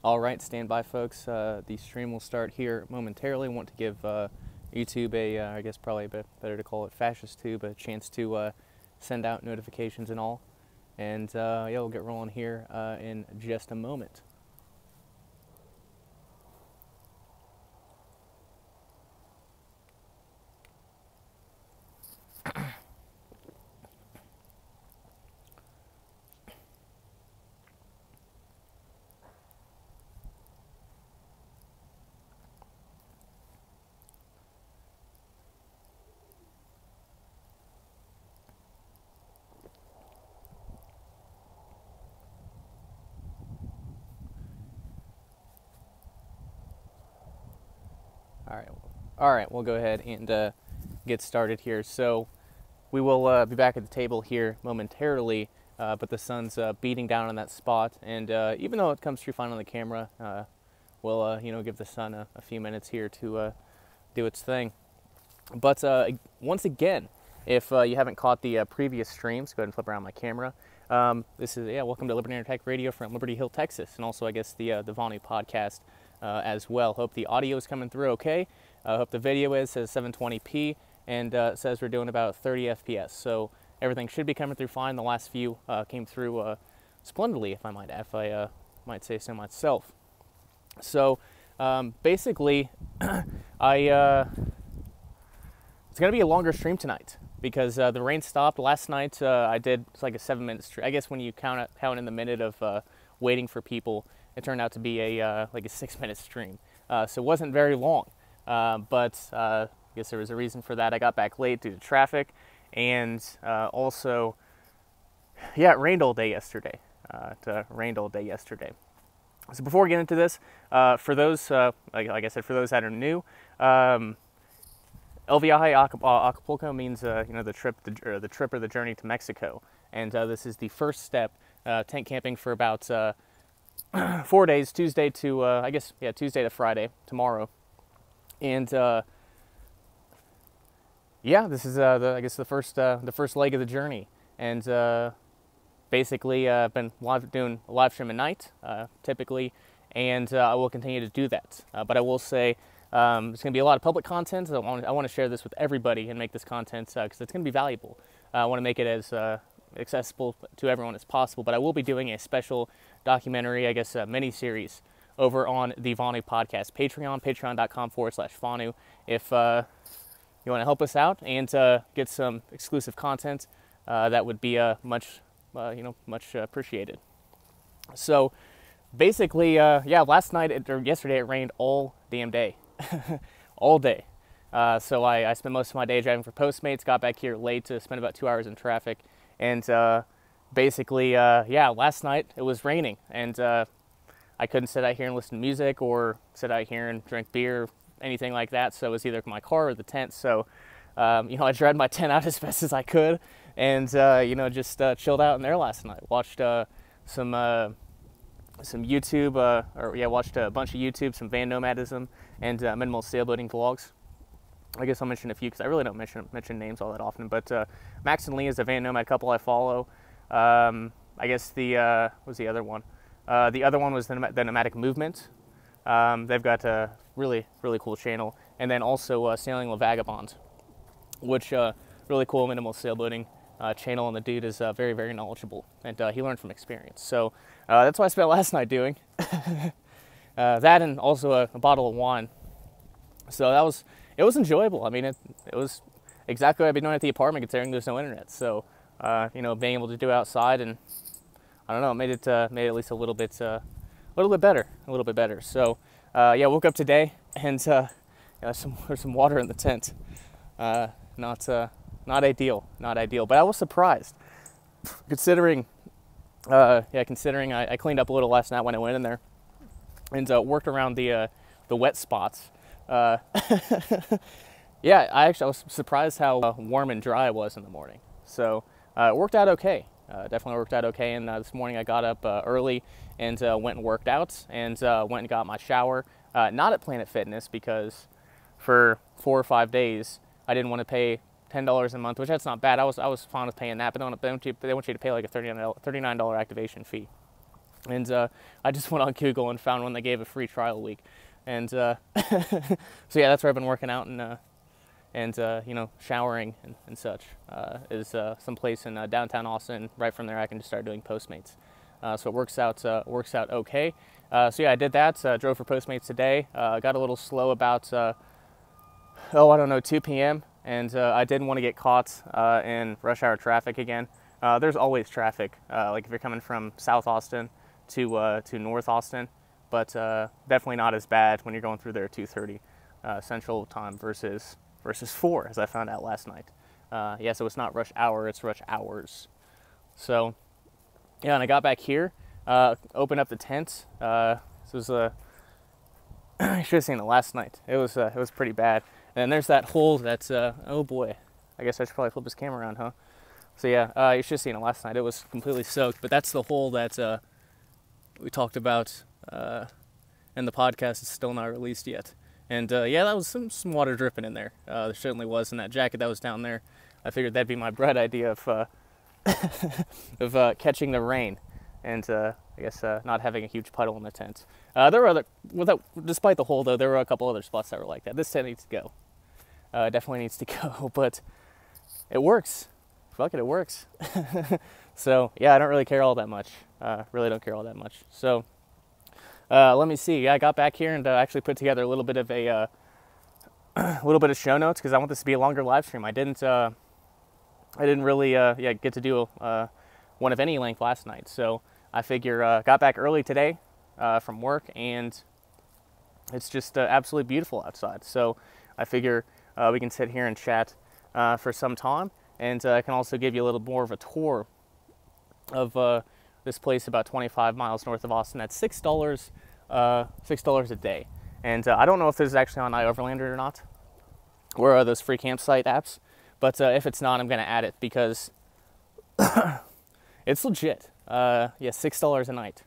All right, stand by, folks. The stream will start here momentarily. I want to give YouTube I guess probably a bit better to call it fascist tube, a chance to send out notifications and all. And yeah, we'll get rolling here in just a moment. All right, we'll go ahead and get started here. So we will be back at the table here momentarily, but the sun's beating down on that spot, and even though it comes through fine on the camera, we'll give the sun a few minutes here to do its thing. But once again, if you haven't caught the previous streams, go ahead and flip around my camera. This is welcome to Liberty Tech Radio from Liberty Hill, Texas, and also I guess the Vonu podcast as well. Hope the audio is coming through okay. Hope the video says 720p, and it says we're doing about 30 FPS. So everything should be coming through fine. The last few came through splendidly, if I might say so myself. So basically, it's going to be a longer stream tonight because the rain stopped last night. I did it's like a 7-minute stream. I guess when you count in the minute of waiting for people, it turned out to be like a 6-minute stream. So it wasn't very long. But I guess there was a reason for that. I got back late due to traffic, and also, yeah, it rained all day yesterday. So before we get into this, for those, like I said, for those that are new, El Viaje Acapulco means the trip or the journey to Mexico, and this is the first step. Tent camping for about 4 days, Tuesday to Tuesday to Friday, tomorrow. And yeah, this is the first leg of the journey, and basically I've been doing a live stream at night typically, and I will continue to do that. But I will say there's going to be a lot of public content. I want to share this with everybody and make this content because it's going to be valuable. I want to make it as accessible to everyone as possible. But I will be doing a special documentary, I guess, mini-series over on the Vonu podcast Patreon, patreon.com/Vonu. If you want to help us out and get some exclusive content, that would be much appreciated. So basically, last night or yesterday it rained all damn day, all day. So I spent most of my day driving for Postmates. Got back here late to spend about 2 hours in traffic, and basically, last night it was raining, and I couldn't sit out here and listen to music or sit out here and drink beer, anything like that. So it was either my car or the tent. So, I dragged my tent out as best as I could, and just chilled out in there last night. Watched some YouTube, watched a bunch of YouTube, some van nomadism and minimal sailboating vlogs. I guess I'll mention a few because I really don't mention names all that often. But Max and Lee is a van nomad couple I follow. I guess what was the other one? The other one was the Nomadic Movement. They've got a really, really cool channel. And then also Sailing La Vagabond, which really cool minimal sailboating channel. And the dude is very, very knowledgeable. And he learned from experience. So that's what I spent last night doing. That and also a bottle of wine. So it was enjoyable. I mean, it was exactly what I've been doing at the apartment considering there's no internet. So, being able to do outside and I don't know, made it at least a little bit better. So, woke up today and there's some water in the tent. Not ideal. But I was surprised, considering I cleaned up a little last night when I went in there, and worked around the wet spots. I was surprised how warm and dry it was in the morning. So it worked out okay. Definitely worked out okay. And this morning I got up early and went and worked out, and went and got my shower. Not at Planet Fitness because for 4 or 5 days I didn't want to pay $10 a month, which that's not bad. I was fine with paying that, but they want you to pay like a $39 activation fee. And I just went on Google and found one that gave a free trial week. And so yeah, that's where I've been working out and you know, showering and such. Is some place in downtown Austin. Right from there, I can just start doing Postmates. So it works out okay. So yeah, I did that. Drove for Postmates today. Got a little slow about I don't know, 2 p.m. And I didn't want to get caught in rush hour traffic again. There's always traffic, like if you're coming from South Austin to North Austin, but definitely not as bad when you're going through there at 2:30 Central Time versus 4, as I found out last night. Yeah, so it's not rush hour, it's rush hours. So yeah, and I got back here, opened up the tent. This was I should have seen it last night. It was pretty bad. And then there's that hole that's oh boy, I guess I should probably flip this camera around, huh? So yeah, you should have seen it last night. It was completely soaked, but that's the hole that we talked about in the podcast. It's still not released yet. And yeah, that was some water dripping in there. There certainly was in that jacket that was down there. I figured that'd be my bright idea of of catching the rain, and I guess not having a huge puddle in the tent. There were despite the hole though, there were a couple other spots that were like that. This tent needs to go. Definitely needs to go, but it works. Fuck it, it works. So yeah, I don't really care all that much. Really don't care all that much. So let me see. Yeah, I got back here and actually put together a little bit of a little bit of show notes because I want this to be a longer live stream. I didn't really get to do one of any length last night. So I figure got back early today from work, and it's just absolutely beautiful outside. So I figure we can sit here and chat for some time, and I can also give you a little more of a tour of this place about 25 miles north of Austin at $6 a day. And I don't know if this is actually on iOverlander or not, or are those free campsite apps, but if it's not, I'm going to add it because it's legit. Yeah, $6 a night.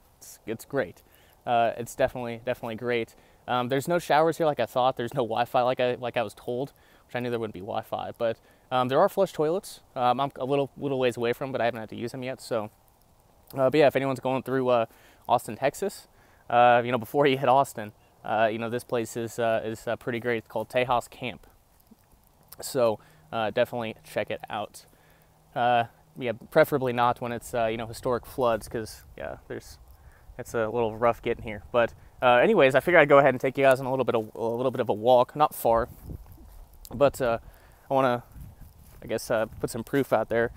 It's great. It's definitely great. There's no showers here like I thought. There's no Wi-Fi like I was told, which I knew there wouldn't be Wi-Fi. But there are flush toilets. I'm a little ways away from them, but I haven't had to use them yet. So, but yeah, if anyone's going through Austin, Texas, you know, before you hit Austin, you know, this place is pretty great. It's called Tejas Camp. So definitely check it out. Yeah, preferably not when it's you know, historic floods, because yeah, it's a little rough getting here. But anyways, I figured I'd go ahead and take you guys on a little bit of a walk, not far, but I want to, I guess, put some proof out there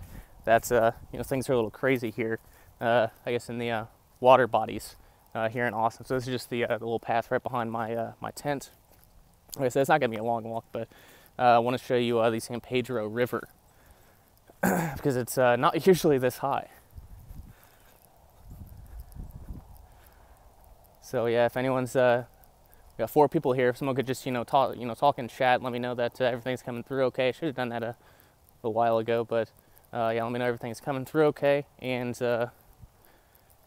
that you know, things are a little crazy here. I guess in the water bodies here in Austin. So this is just the little path right behind my my tent. Like I said, it's not gonna be a long walk, but I want to show you the San Pedro River because it's not usually this high. So yeah, if anyone's we got 4 people here, if someone could just talk and chat, let me know that everything's coming through okay. I should have done that a while ago, but yeah, let me know everything's coming through okay, and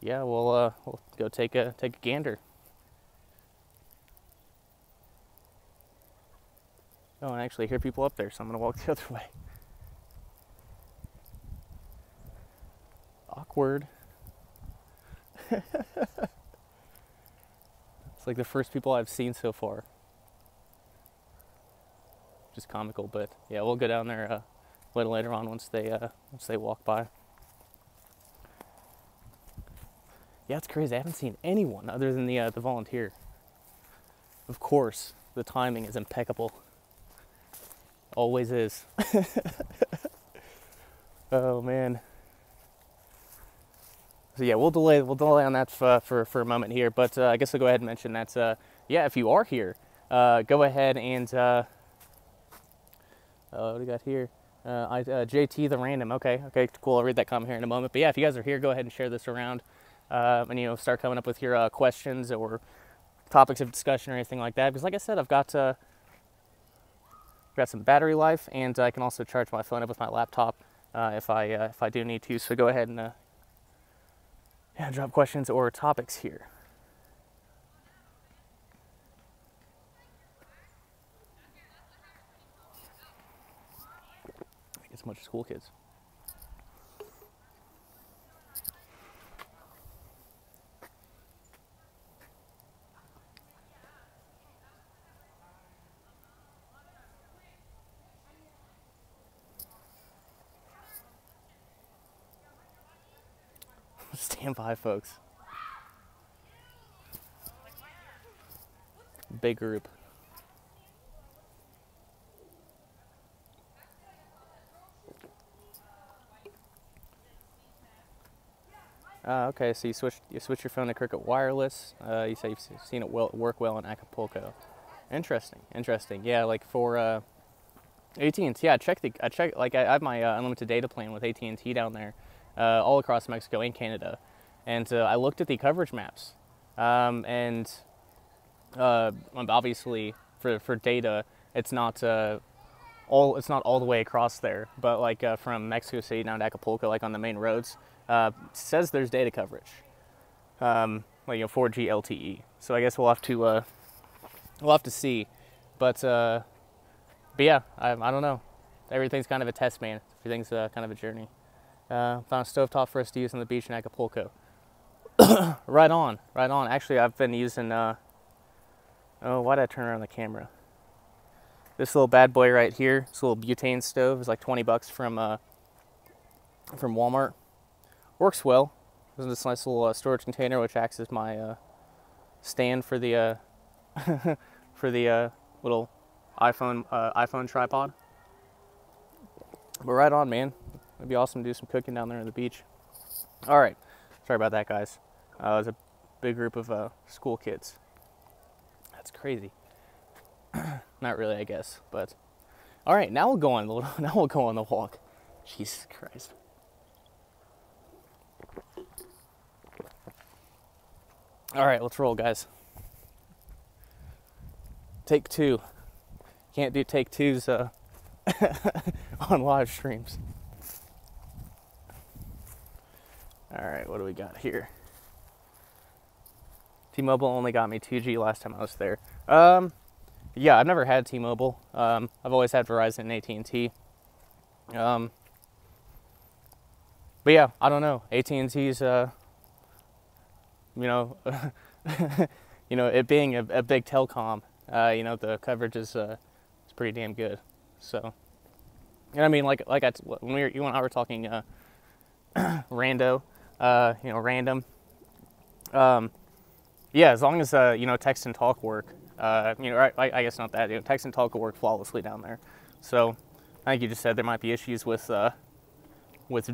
yeah, we'll go take a gander. Oh, and I actually hear people up there, so I'm gonna walk the other way. Awkward. It's like the first people I've seen so far. Just comical, but yeah, we'll go down there a little later on once they walk by. Yeah, it's crazy. I haven't seen anyone other than the volunteer. Of course, the timing is impeccable. Always is. Oh man. So yeah, we'll delay on that for a moment here, but I guess I'll go ahead and mention that yeah, if you are here, go ahead and what do we got here? JT the random. Okay, cool. I'll read that comment here in a moment. But yeah, if you guys are here, go ahead and share this around, and you know, start coming up with your questions or topics of discussion or anything like that. Because like I said, I've got some battery life, and I can also charge my phone up with my laptop if I do need to. So go ahead and yeah, drop questions or topics here. As much as cool kids. Stand by, folks. Big group. Okay, so you switch your phone to Cricket Wireless. You say you've seen it work well in Acapulco. Interesting. Yeah, like for AT&T, I have my unlimited data plan with AT&T down there, all across Mexico and Canada, and I looked at the coverage maps, and obviously for data, it's not all the way across there, but like from Mexico City down to Acapulco, like on the main roads. Says there's data coverage, like 4G LTE. So I guess we'll have to see, but yeah, I don't know. Everything's kind of a test, man. Everything's kind of a journey. Found a stovetop for us to use on the beach in Acapulco. Right on. Actually, I've been using. Oh, why did I turn around the camera? This little bad boy right here. This little butane stove is like 20 bucks from Walmart. Works well. There's this nice little storage container which acts as my stand for the little iPhone tripod. But right on, man. It'd be awesome to do some cooking down there on the beach. All right, sorry about that, guys. It was a big group of school kids. That's crazy. Not really, I guess, but all right. Now we'll go on the walk. Jesus Christ. All right, let's roll, guys. Take two. Can't do take twos on live streams. All right, what do we got here? T-Mobile only got me 2G last time I was there. Yeah, I've never had T-Mobile. I've always had Verizon and AT&T. But yeah, I don't know. AT&T's it being a big telecom, the coverage is pretty damn good. So, and I mean, when you and I were talking random. Yeah, as long as text and talk work. I guess not that. Text and talk will work flawlessly down there. So, I think you just said there might be issues with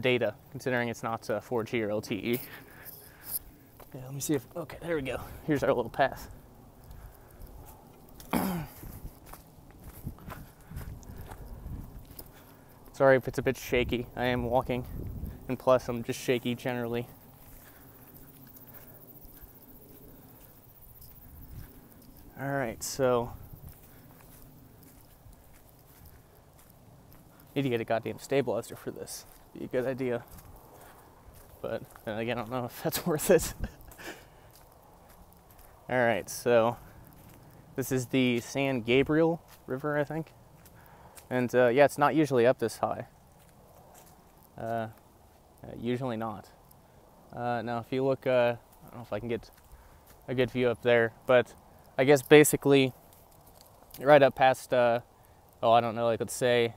data, considering it's not 4G or LTE. Yeah, let me see if, okay, there we go. Here's our little path. Sorry if it's a bit shaky. I am walking, and plus I'm just shaky generally. All right, so need to get a goddamn stabilizer for this. Be a good idea. But then again, I don't know if that's worth it. All right, so this is the San Gabriel River, I think. And yeah, it's not usually up this high. Usually not. Now, if you look, I don't know if I can get a good view up there, but I guess basically right up past, I don't know, like let's say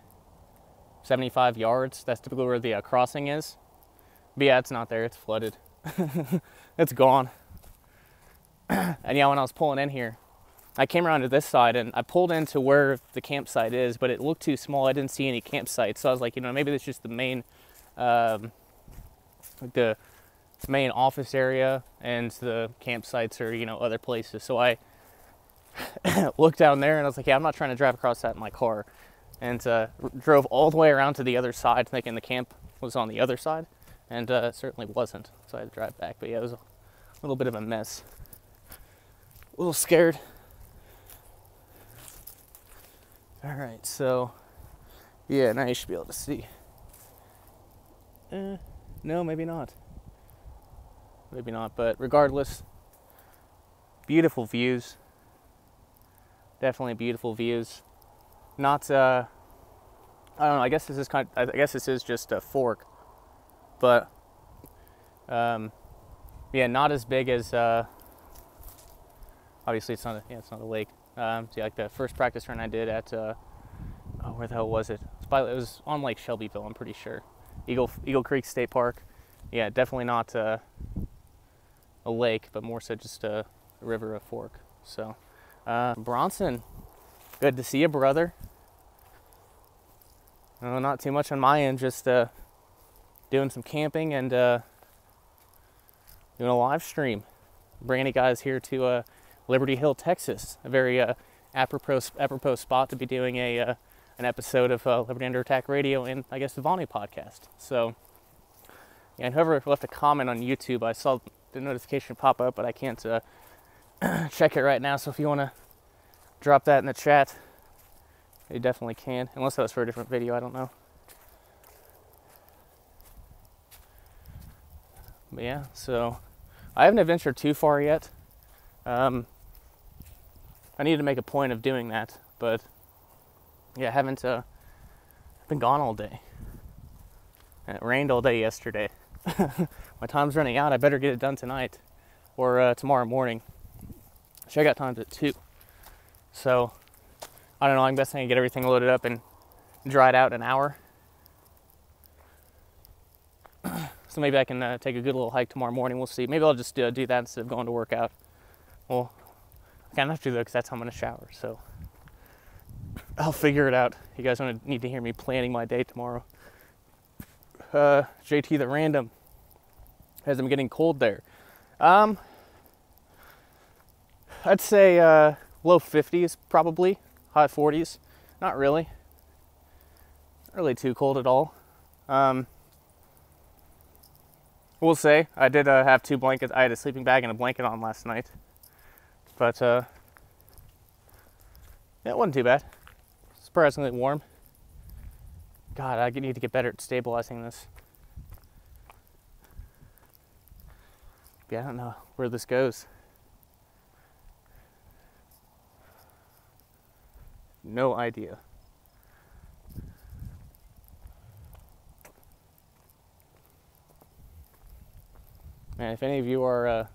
75 yards. That's typically where the crossing is. But yeah, it's not there. It's flooded. It's gone. And yeah, when I was pulling in here, I came around to this side and I pulled into where the campsite is, but it looked too small. I didn't see any campsites. So I was like, maybe that's just the main office area, and the campsites are, other places. So I looked down there and I was like, yeah, I'm not trying to drive across that in my car. And drove all the way around to the other side, thinking the camp was on the other side. And it certainly wasn't. So I had to drive back. But yeah, it was a little bit of a mess. A little scared. All right, so yeah, now you should be able to see. No, maybe not. Maybe not, but regardless, beautiful views. Definitely beautiful views. Not, I don't know. I guess this is just a fork, but yeah, not as big as. Obviously, it's not a lake. See, like the first practice run I did at, where the hell was it? It was on Lake Shelbyville, I'm pretty sure. Eagle Creek State Park. yeah, definitely not a lake, but more so just a river, a fork. So, Bronson, good to see you, brother. Not too much on my end, just doing some camping and doing a live stream. Bringing you guys here to Liberty Hill, Texas, a very apropos spot to be doing an episode of Liberty Under Attack Radio and I guess the Vonu podcast. So, yeah, and whoever left a comment on YouTube, I saw the notification pop up, but I can't check it right now. So if you want to drop that in the chat, you definitely can. Unless that was for a different video, I don't know. But yeah, so I haven't adventured too far yet. I need to make a point of doing that, but yeah, I haven't been gone all day. And it rained all day yesterday. My time's running out. I better get it done tonight or tomorrow morning. I got times at 2. So I don't know. I'm guessing I can get everything loaded up and dried out in an hour. So maybe I can take a good little hike tomorrow morning. We'll see. Maybe I'll just do that instead of going to work out. Well, I kind of have to do that because that's how I'm going to shower. So I'll figure it out. You guys don't need to hear me planning my day tomorrow. JT the Random, as I'm getting cold there. I'd say low 50s probably, high 40s. Not really. Not really too cold at all. We'll say I did have 2 blankets. I had a sleeping bag and a blanket on last night, but yeah, it wasn't too bad. Surprisingly warm. God, I need to get better at stabilizing this. Yeah, I don't know where this goes. No idea. Man, if any of you are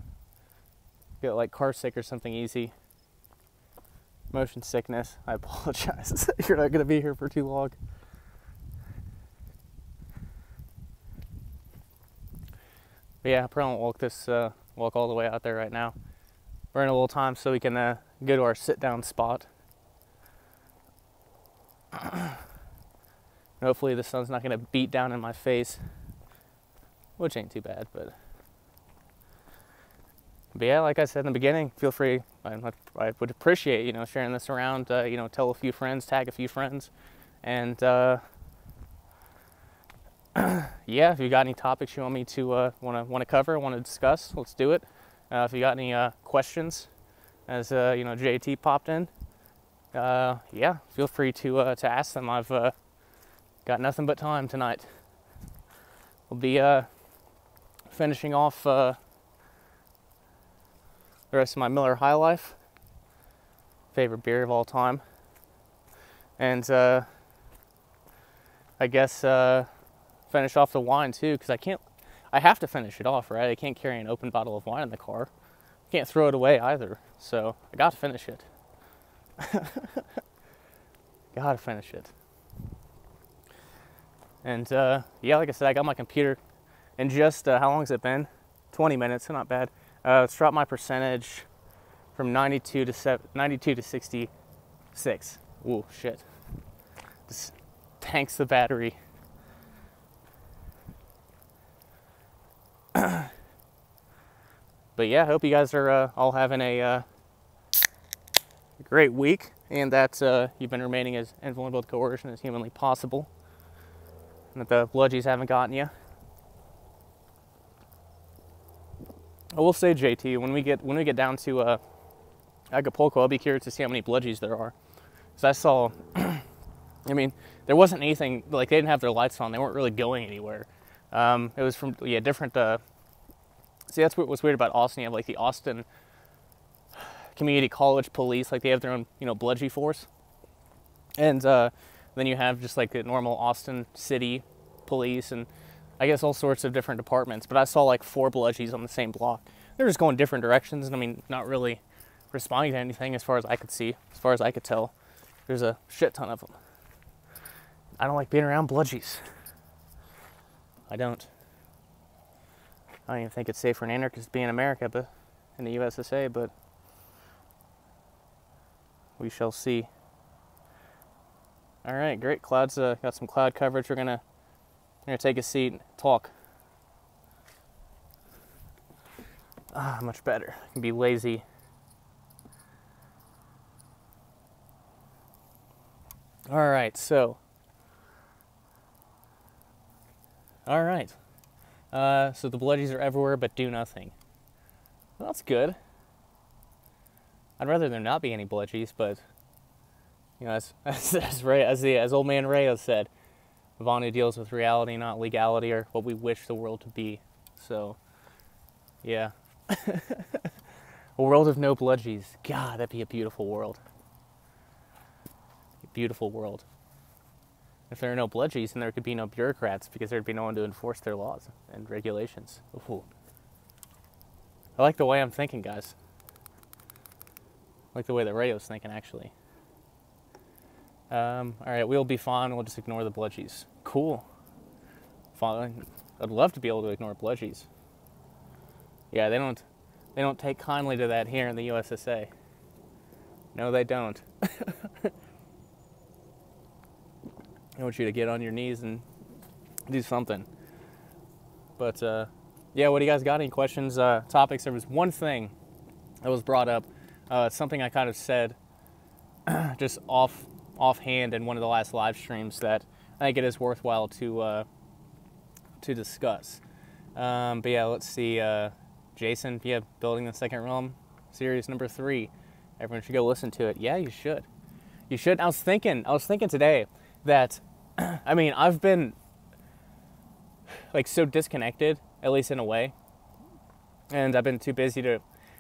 get like car sick or something easy, motion sickness, I apologize. You're not gonna be here for too long. But yeah, I probably won't walk all the way out there right now. We're in a little time so we can go to our sit-down spot. Hopefully the sun's not gonna beat down in my face, which ain't too bad, but yeah, like I said in the beginning, feel free. I would appreciate, sharing this around. Tell a few friends, tag a few friends, and yeah, if you got any topics you want me to want to cover, want to discuss, let's do it. If you got any questions, as JT popped in, yeah, feel free to ask them. I've got nothing but time tonight. We'll be finishing off the rest of my Miller High Life, favorite beer of all time, and I guess finish off the wine too, because I have to finish it off, right? I can't carry an open bottle of wine in the car. Can't throw it away either, so I got to finish it. Gotta finish it. And yeah, like I said, I got my computer in just how long has it been? 20 minutes, so not bad. Let's drop my percentage from 92 to 66. Ooh, shit. This tanks the battery. But yeah, I hope you guys are all having a great week, and that you've been remaining as invulnerable to coercion as humanly possible, and that the bludgies haven't gotten you. I will say, JT, when we get down to Acapulco, I'll be curious to see how many bludgies there are. Because I saw, I mean, there wasn't anything, like they didn't have their lights on. They weren't really going anywhere. It was from, different, see, that's what's weird about Austin. You have like the Austin Community College Police, like they have their own, bludgie force. And then you have just like the normal Austin City Police and I guess all sorts of different departments, but I saw like 4 bludgies on the same block. They're just going different directions, and I mean, not really responding to anything as far as I could see, as far as I could tell. There's a shit ton of them. I don't like being around bludgies. I don't. I don't even think it's safe for an anarchist to be in America, but in the USSA, but we shall see. All right, great. Clouds got some cloud coverage. We're gonna take a seat and talk. Much better. I can be lazy. All right, so. All right. So the bludgies are everywhere, but do nothing. Well, that's good. I'd rather there not be any bludgies, but you know, as old man Rayo said, Vonu deals with reality, not legality, or what we wish the world to be. So, yeah. A world of no bludgies. God, that'd be a beautiful world. A beautiful world. If there are no bludgies, then there could be no bureaucrats, because there'd be no one to enforce their laws and regulations. Ooh. I like the way I'm thinking, guys. I like the way that Rayo's thinking, actually. Alright, we'll be fine. We'll just ignore the bludgies. Cool. Fine. I'd love to be able to ignore bludgies. Yeah, they don't take kindly to that here in the USSA. No, they don't. I want you to get on your knees and do something. But, yeah, what do you guys got? Any questions, topics? There was one thing that was brought up. Something I kind of said just offhand in one of the last live streams that I think it is worthwhile to discuss. But yeah, let's see. Jason, yeah, Building the Second Realm, series number 3. Everyone should go listen to it. Yeah, you should. You should. I was thinking today that, I mean, I've been like so disconnected, at least in a way, and I've been too busy to.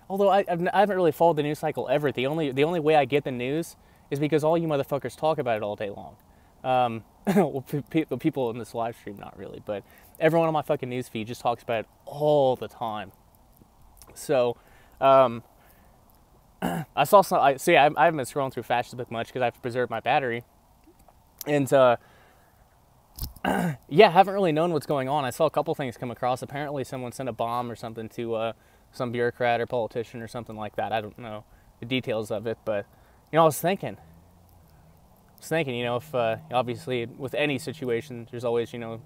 Although I haven't really followed the news cycle ever. The only way I get the news is because all you motherfuckers talk about it all day long. Well, the people in this live stream, not really, but everyone on my fucking news feed just talks about it all the time. So, I saw some. I haven't been scrolling through Facebook much because I have to preserve my battery, and yeah, haven't really known what's going on. I saw a couple things come across. Apparently, someone sent a bomb or something to some bureaucrat or politician or something like that. I don't know the details of it, but you know, I was thinking, you know, if obviously with any situation, there's always, you know,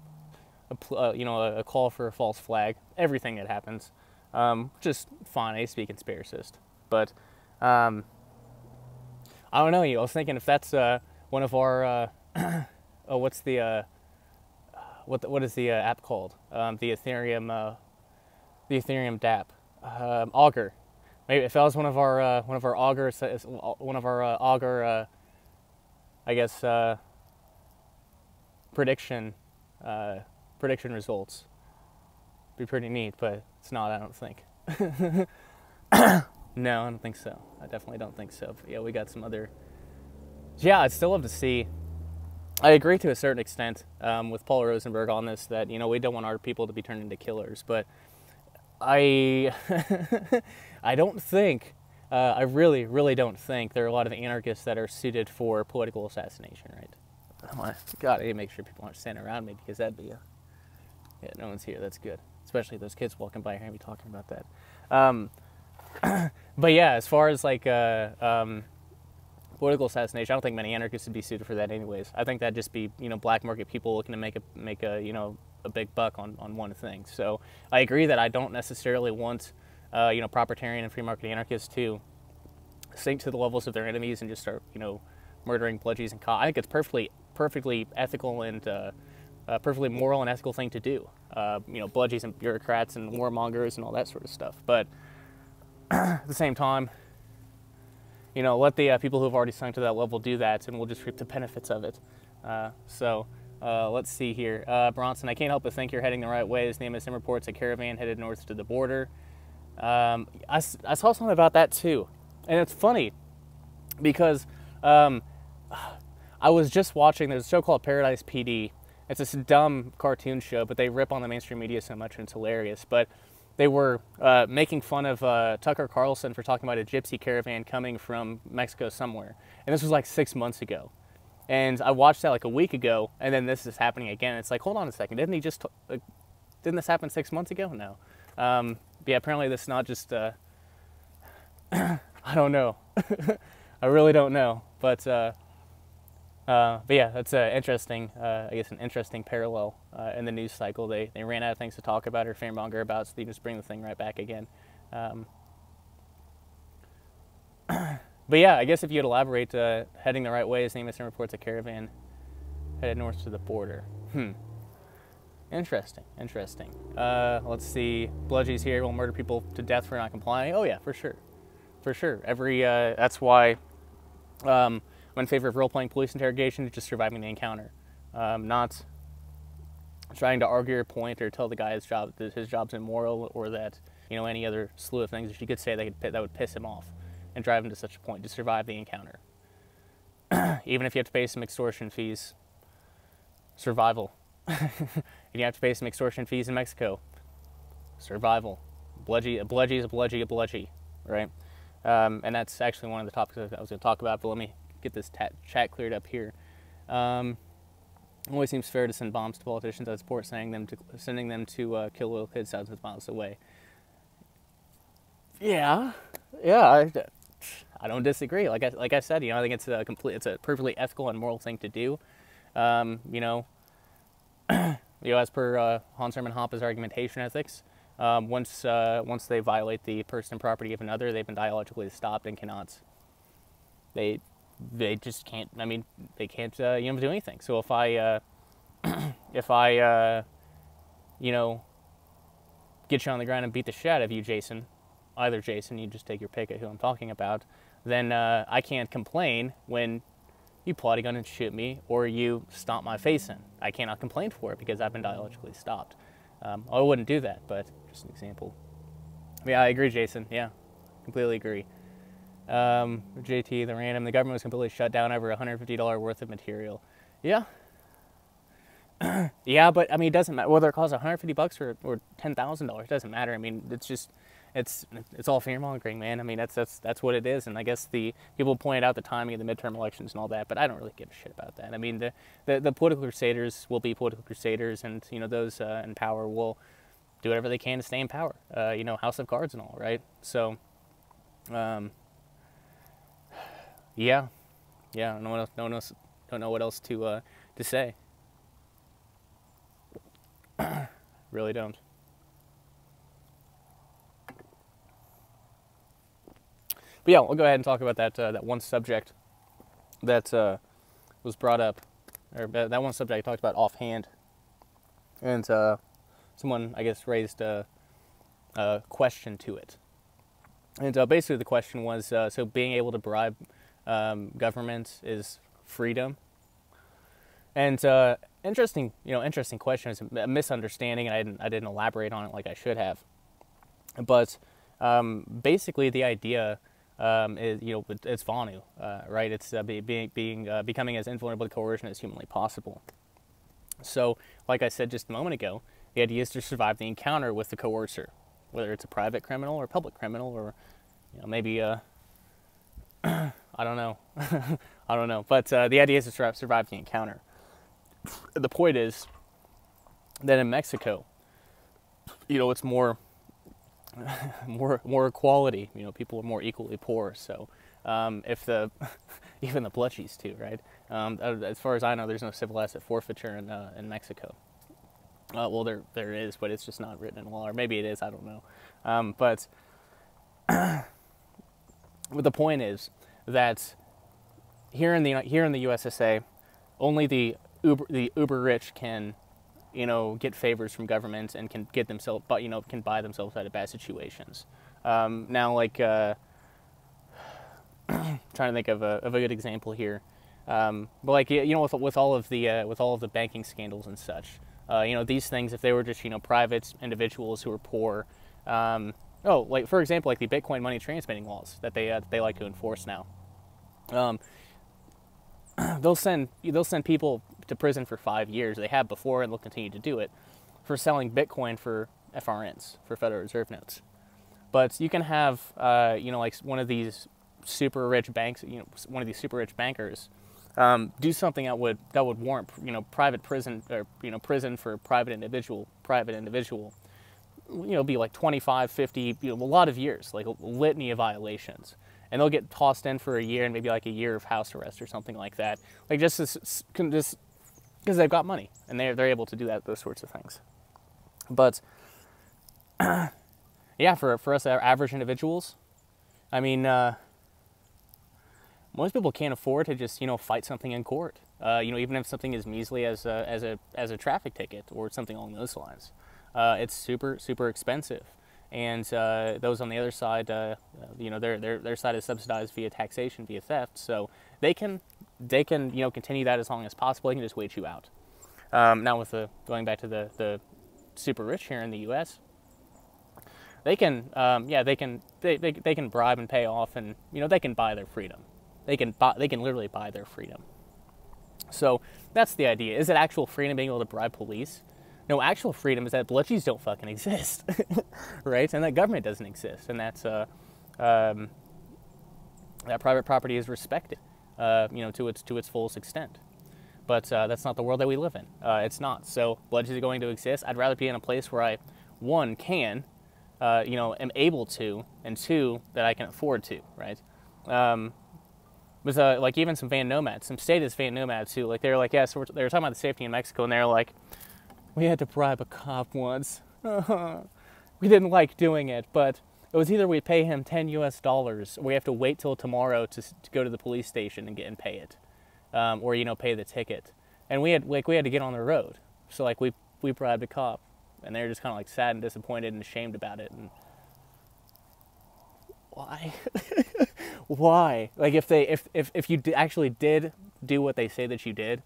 a call for a false flag. Everything that happens, just fine. I used to be a conspiracist, but I don't know. I was thinking if that's one of our what's the what is the app called? The Ethereum DApp, Augur. Maybe if that was one of our Augur, I guess prediction results. Be pretty neat, but it's not. I don't think. No, I don't think so. I definitely don't think so. But yeah, we got some other. Yeah, I'd still love to see. I agree to a certain extent with Paul Rosenberg on this, that, you know, we don't want our people to be turned into killers, but I don't think, I really don't think there are a lot of anarchists that are suited for political assassination, right? God, I need to make sure people aren't standing around me, because that'd be yeah, no one's here. That's good. Especially those kids walking by hearing me talking about that. But yeah, as far as like political assassination, I don't think many anarchists would be suited for that anyways. I think that'd just be, you know, black market people looking to make a you know, a big buck on one thing. So I agree that I don't necessarily want you know, propertarian and free market anarchists to sink to the levels of their enemies and just start, you know, murdering bludgies and cops. I think it's perfectly ethical and perfectly moral and ethical thing to do. You know, bludgies and bureaucrats and warmongers and all that sort of stuff. But at the same time, you know, let the people who have already sunk to that level do that, and we'll just reap the benefits of it. Let's see here. Bronson, I can't help but think you're heading the right way. His name is reports a caravan headed north to the border. I saw something about that too. And it's funny because I was just watching, there's a show called Paradise PD. It's this dumb cartoon show, but they rip on the mainstream media so much and it's hilarious. But they were making fun of Tucker Carlson for talking about a gypsy caravan coming from Mexico somewhere. And this was like 6 months ago. And I watched that like a week ago, and then this is happening again. It's like, hold on a second, didn't this happen 6 months ago? No. Yeah, apparently this is not just, I don't know. I really don't know. But yeah, that's interesting, I guess an interesting parallel in the news cycle. They ran out of things to talk about or fearmonger about, so they just bring the thing right back again. But yeah, I guess if you had elaborate, heading the right way, as Amos reports a caravan headed north to the border. Interesting. Let's see. Bludgies here will murder people to death for not complying. Oh yeah, for sure. That's why I'm in favor of role-playing police interrogation, just surviving the encounter. Not trying to argue your point or tell the guy his job's immoral, or that, any other slew of things that you could say that would piss him off and drive him to such a point to survive the encounter. Even if you have to pay some extortion fees. Survival. And you have to pay some extortion fees in Mexico. Survival. A bludgie is a bludgie, right? And that's actually one of the topics I was going to talk about, but let me get this chat cleared up here. It always seems fair to send bombs to politicians I support, sending them to kill little kids thousands of miles away. Yeah, I don't disagree. Like I said, I think it's a perfectly ethical and moral thing to do. As per Hans Hermann Hoppe's argumentation ethics, once they violate the person and property of another, they've been dialogically stopped and cannot. They just can't. I mean, they can't do anything. So if I get you on the ground and beat the shit out of you, Jason, either Jason, you just take your pick at who I'm talking about, then I can't complain when you plot a gun and shoot me, or you stomp my face in. I cannot complain for it because I've been dialogically stopped. I wouldn't do that, but just an example. Yeah, I agree, Jason. Yeah, completely agree. JT, the government was completely shut down over $150 worth of material. Yeah. Yeah, but I mean, it doesn't matter whether it costs $150 or $10,000. It doesn't matter. I mean, it's all fear-mongering, man. I mean, that's what it is. And I guess the people pointed out the timing of the midterm elections and all that, but I don't really give a shit about that. I mean, the political crusaders will be political crusaders, and those in power will do whatever they can to stay in power. House of Cards and all, right? So, yeah. I don't know what else to say. Really don't. But yeah, we'll go ahead and talk about that one subject that was brought up, or that one subject I talked about offhand, and someone, I guess, raised a question to it. And basically the question was, so being able to bribe government is freedom? And interesting question. It's a misunderstanding, and I didn't elaborate on it like I should have. But basically, the idea is, it's Vonu, right? It's becoming as invulnerable to coercion as humanly possible. So, like I said just a moment ago, the idea is to survive the encounter with the coercer, whether it's a private criminal or a public criminal, or maybe I don't know. I don't know. But the idea is to survive the encounter. The point is that in Mexico, it's more equality. People are more equally poor. So if even the bludgies too, right? As far as I know, there's no civil asset forfeiture in Mexico. Well, there is, but it's just not written in law, or maybe it is. I don't know. But the point is that here in the USSA, only the uber rich can, get favors from governments and can get themselves, but can buy themselves out of bad situations. Now, like, trying to think of a good example here, but like, with all of the banking scandals and such, these things, if they were just private individuals who were poor, like for example, like the Bitcoin money transmitting laws that they like to enforce now. They'll send people to prison for 5 years. They have before, and they'll continue to do it, for selling Bitcoin for FRNs, for Federal Reserve notes. But you can have, like one of these super rich banks, one of these super rich bankers, do something that would warrant, private prison, or prison for private individual, be like 25, 50, a lot of years, like a litany of violations. And they'll get tossed in for a year and maybe like a year of house arrest or something like that. Like just because they've got money and they're able to do those sorts of things. But yeah, for us average individuals, I mean, most people can't afford to just fight something in court. Even if something as measly as a traffic ticket or something along those lines, it's super expensive. And those on the other side, their side is subsidized via taxation, via theft. So they can continue that as long as possible. They can just wait you out. Now with going back to the super rich here in the U.S., they can they can bribe and pay off, and they can buy their freedom. They can literally buy their freedom. So that's the idea. Is it actual freedom being able to bribe police? No, actual freedom is that bludgies don't fucking exist, right? And that government doesn't exist, and that's that private property is respected, to its fullest extent. But that's not the world that we live in. It's not. So bludgies are going to exist. I'd rather be in a place where I, one, can, am able to, and two, that I can afford to, right? With like even some van nomads, some status van nomads who they were like, yeah, so they were talking about the safety in Mexico, and they were like, we had to bribe a cop once. We didn't like doing it, but it was either we pay him $10 US, or we have to wait till tomorrow to go to the police station and pay it, or pay the ticket. And we had to get on the road, so we bribed a cop, and they were just kind of sad and disappointed and ashamed about it. And why? Why? If you actually did do what they say that you did,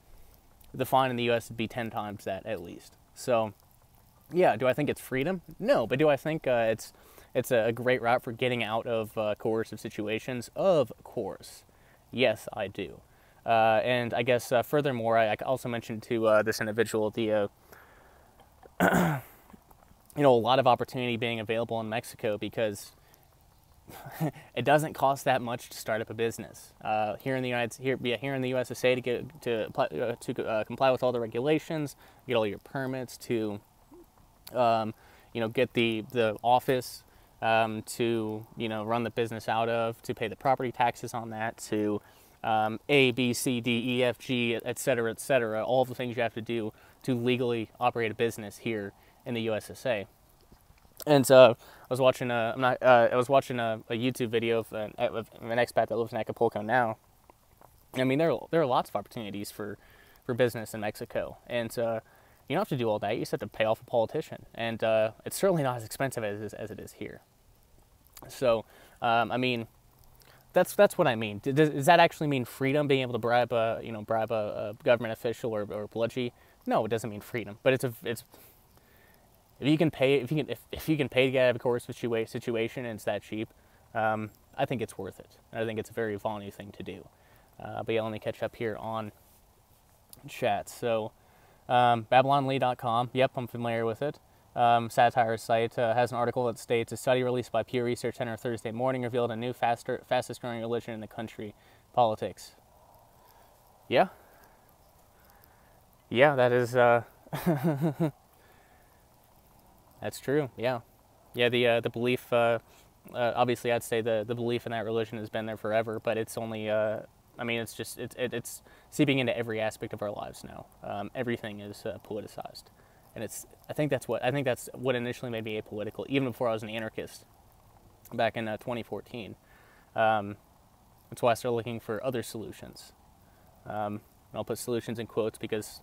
the fine in the U.S. would be 10 times that at least. So, yeah, do I think it's freedom? No, but do I think it's a great route for getting out of coercive situations? Of course, yes, I do. And I guess furthermore, I also mentioned to this individual a lot of opportunity being available in Mexico because it doesn't cost that much to start up a business here in the USSA to comply with all the regulations, get all your permits, to get the office to run the business out of, to pay the property taxes on that, to A, B, C, D, E, F, G, etc., all the things you have to do to legally operate a business here in the USSA. And I was watching a YouTube video of an expat that lives in Acapulco now. I mean, there are lots of opportunities for business in Mexico, and you don't have to do all that. You just have to pay off a politician, and it's certainly not as expensive as it is here. So, I mean, that's what I mean. Does that actually mean freedom? Being able to bribe a government official or bludgie? No, it doesn't mean freedom. But it's if you can pay to get out of a coercive situation and it's that cheap, I think it's worth it. And I think it's a very Vonu thing to do. But yeah, let me catch up here on chat. So, BabylonLee.com. Yep, I'm familiar with it. Satire site has an article that states a study released by Pew Research Center Thursday morning revealed a new fastest growing religion in the country, politics. Yeah. Yeah, that is that's true. Yeah. The belief. Obviously, I'd say the belief in that religion has been there forever, but it's only. It's seeping into every aspect of our lives now. Everything is politicized, and I think that's what initially made me apolitical, even before I was an anarchist, back in 2014. That's why I started looking for other solutions. And I'll put solutions in quotes because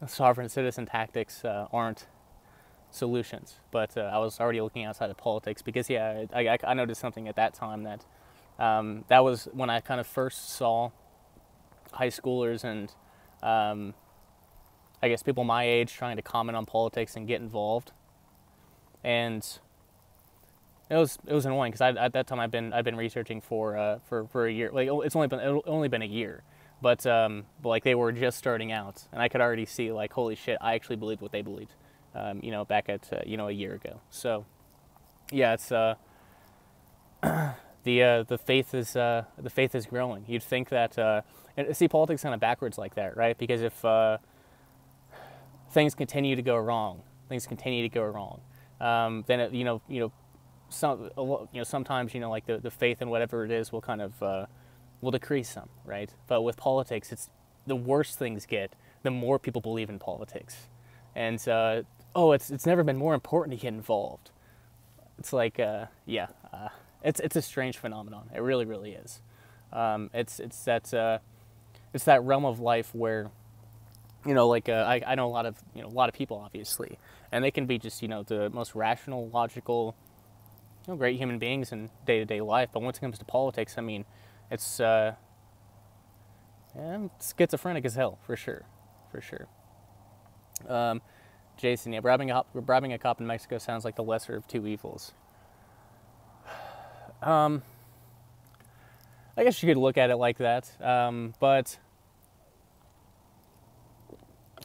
sovereign citizen tactics aren't solutions, but I was already looking outside of politics because I noticed something at that time that that was when I kind of first saw high schoolers and I guess people my age trying to comment on politics and get involved, and it was annoying because at that time I've been researching for a year. Like it's only been a year, but like they were just starting out, and I could already see like, holy shit, I actually believed what they believed, back at a year ago. So yeah, it's the faith is growing. You'd think that and see politics kind of backwards like that, right? Because if things continue to go wrong, then it, sometimes like the faith in whatever it is will kind of will decrease some, right? But with politics, it's the worse things get, the more people believe in politics, and it's never been more important to get involved. It's like it's a strange phenomenon. It really, really is. It's that realm of life where, I know a lot of people, obviously, and they can be just the most rational, logical, great human beings in day-to-day life. But once it comes to politics, I mean, it's schizophrenic as hell, for sure. Jason, bribing a cop in Mexico sounds like the lesser of two evils. I guess you could look at it like that, but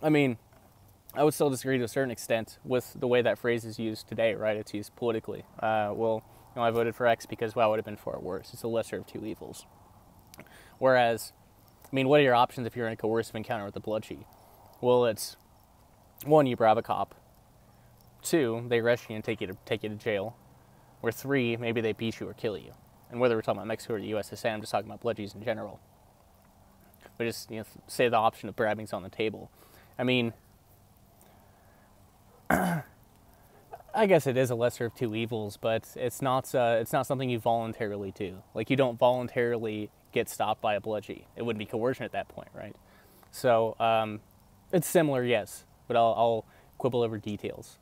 I mean, I would still disagree to a certain extent with the way that phrase is used today, right? It's used politically. I voted for X because, it would have been far worse. It's the lesser of two evils. Whereas, I mean, what are your options if you're in a coercive encounter with a bludgie? Well, it's 1, you bribe a cop. 2, they arrest you and take you to jail. Or 3, maybe they beat you or kill you. And whether we're talking about Mexico or the USSA, I'm just talking about bludgies in general. But just say the option of bribing's on the table. I mean, I guess it is a lesser of two evils, but it's not something you voluntarily do. Like, you don't voluntarily get stopped by a bludgie. It wouldn't be coercion at that point, right? So it's similar, yes, but I'll quibble over details.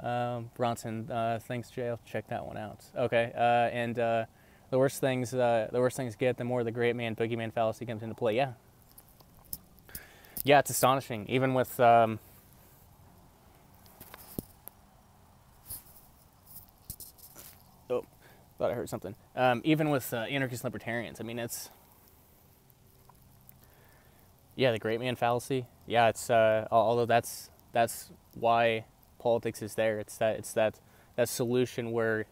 Bronson, thanks, Jay. I'll check that one out. Okay, and the worse things get, the more the great man boogeyman fallacy comes into play. Yeah, it's astonishing. Even with thought I heard something. Even with anarchist libertarians, I mean, it's the great man fallacy. Yeah, it's although that's why politics is there. It's that solution where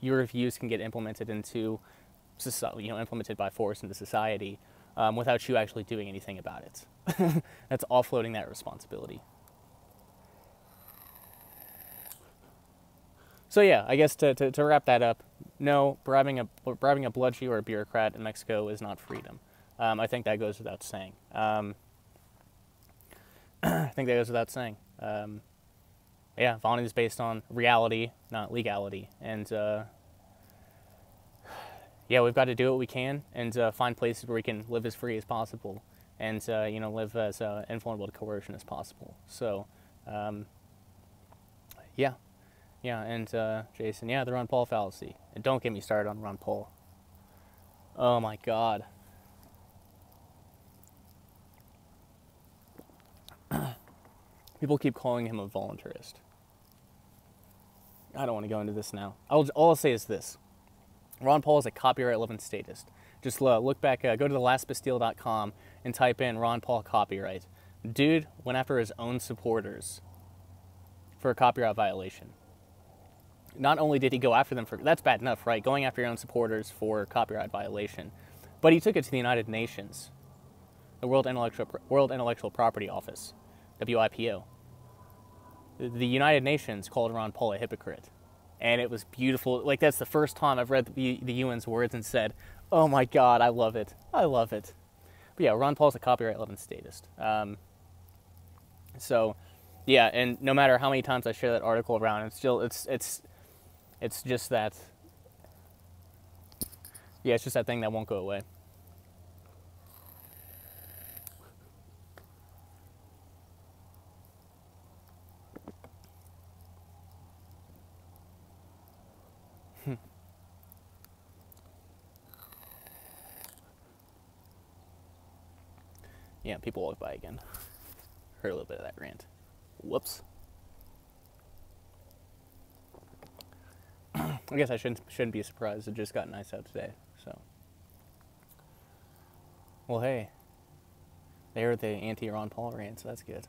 your views can get implemented into society, implemented by force into society, without you actually doing anything about it. That's offloading that responsibility. So yeah, I guess to wrap that up, no, bribing a bludgie or a bureaucrat in Mexico is not freedom. I think that goes without saying. Vonu is based on reality, not legality, and we've got to do what we can and find places where we can live as free as possible, and live as invulnerable to coercion as possible. So, and Jason, the Ron Paul fallacy, and don't get me started on Ron Paul. Oh my God. People keep calling him a voluntarist. I don't want to go into this now. All I'll say is this. Ron Paul is a copyright-loving statist. Just look back, go to thelastbastille.com and type in Ron Paul copyright. Dude went after his own supporters for a copyright violation. Not only did he go after them that's bad enough, right? Going after your own supporters for copyright violation. But he took it to the United Nations, the World Intellectual Property Office, WIPO. The United Nations called Ron Paul a hypocrite. And it was beautiful. Like, that's the first time I've read the UN's words and said, oh my God, I love it. I love it. But yeah, Ron Paul's a copyright-loving statist. And no matter how many times I share that article around, it's just that, it's just that thing that won't go away. Yeah, people walk by again. Heard a little bit of that rant. Whoops. I guess I shouldn't be surprised. It just got nice out today, so. Well, hey. They heard the anti-Ron Paul rant, so that's good.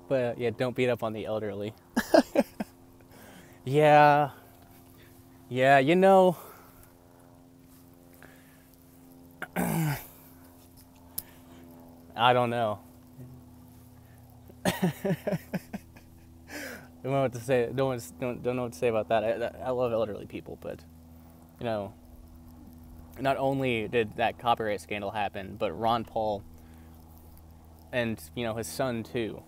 But, don't beat up on the elderly. Yeah, I don't know. don't know what to say. Don't know what to say about that. I love elderly people, but you know, not only did that copyright scandal happen, but Ron Paul and his son too.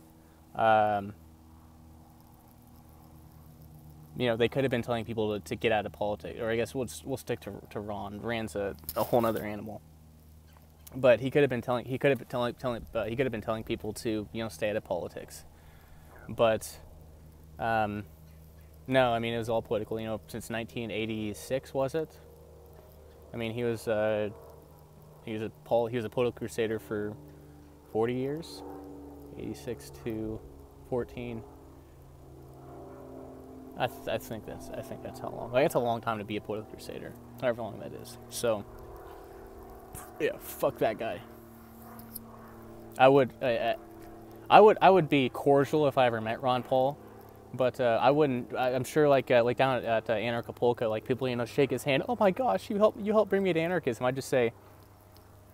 They could have been telling people to get out of politics, or I guess we'll stick to Ron. Rand's a whole other animal. But he could have been telling people to stay out of politics. But no, I mean it was all political. Since 1986 was it? I mean he was a political crusader for 40 years, 86 to 14. I think that's how long. Like, it's a long time to be a political crusader, however long that is. So, yeah, fuck that guy. I would be cordial if I ever met Ron Paul, but I wouldn't. I'm sure like down at Acapulco, like people shake his hand. Oh my gosh, you helped bring me to anarchism. I just say,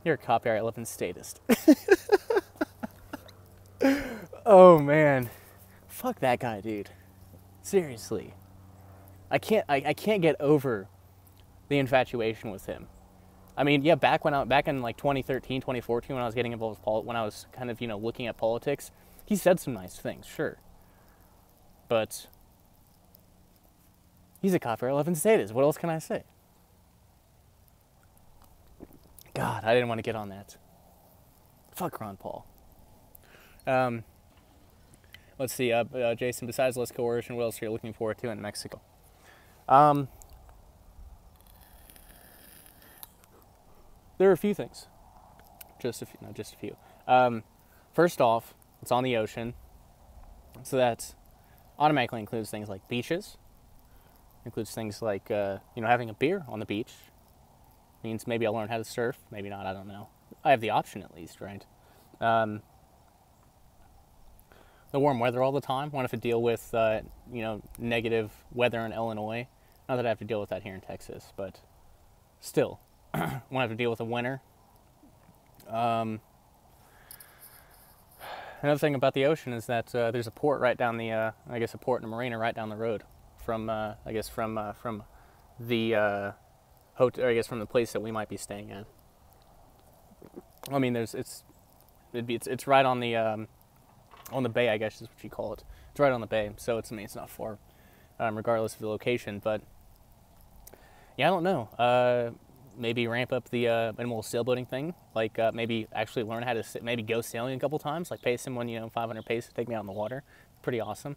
you're a copyright loving statist. Oh man, fuck that guy, dude. Seriously, I can't get over the infatuation with him. I mean, yeah, back in like 2013, 2014, when I was getting involved with when I was kind of looking at politics, he said some nice things, sure, but he's a copyright loving statist. What else can I say? God, I didn't want to get on that. Fuck Ron Paul. Let's see, Jason, besides less coercion, what else are you looking forward to in Mexico? There are a few things. Just a few. First off, it's on the ocean. So that automatically includes things like beaches. Includes things like, having a beer on the beach. Means maybe I'll learn how to surf. Maybe not, I don't know. I have the option at least, right? The warm weather all the time. Won't have to deal with, negative weather in Illinois. Not that I have to deal with that here in Texas, but still. Won't have to deal with the winter. Another thing about the ocean is that there's a port right down the, a port and a marina right down the road from, from the hotel, or I guess from the place that we might be staying at. I mean, it's right on the bay, I guess is what you call it. It's right on the bay, so it's not far, regardless of the location. But yeah, I don't know. Maybe ramp up the minimal sailboating thing. Like maybe actually learn how to maybe go sailing a couple times. Like pay someone 500 pesos to take me out in the water. Pretty awesome.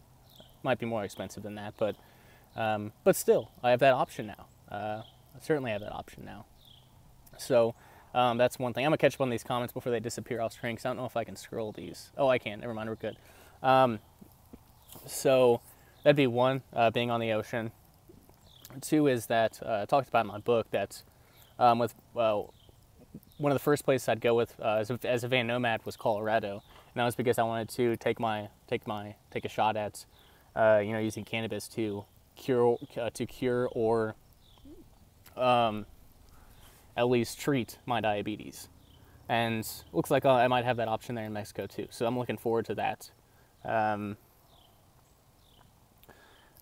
Might be more expensive than that, but still, I have that option now. I certainly have that option now. So. That's one thing. I'm going to catch up on these comments before they disappear off screen because I don't know if I can scroll these. Oh, I can. Never mind. We're good. So that'd be one, being on the ocean. Two is that I talked about in my book that one of the first places I'd go with as a van nomad was Colorado. And that was because I wanted to take a shot at using cannabis to cure or at least treat my diabetes. And looks like I might have that option there in Mexico too. So I'm looking forward to that.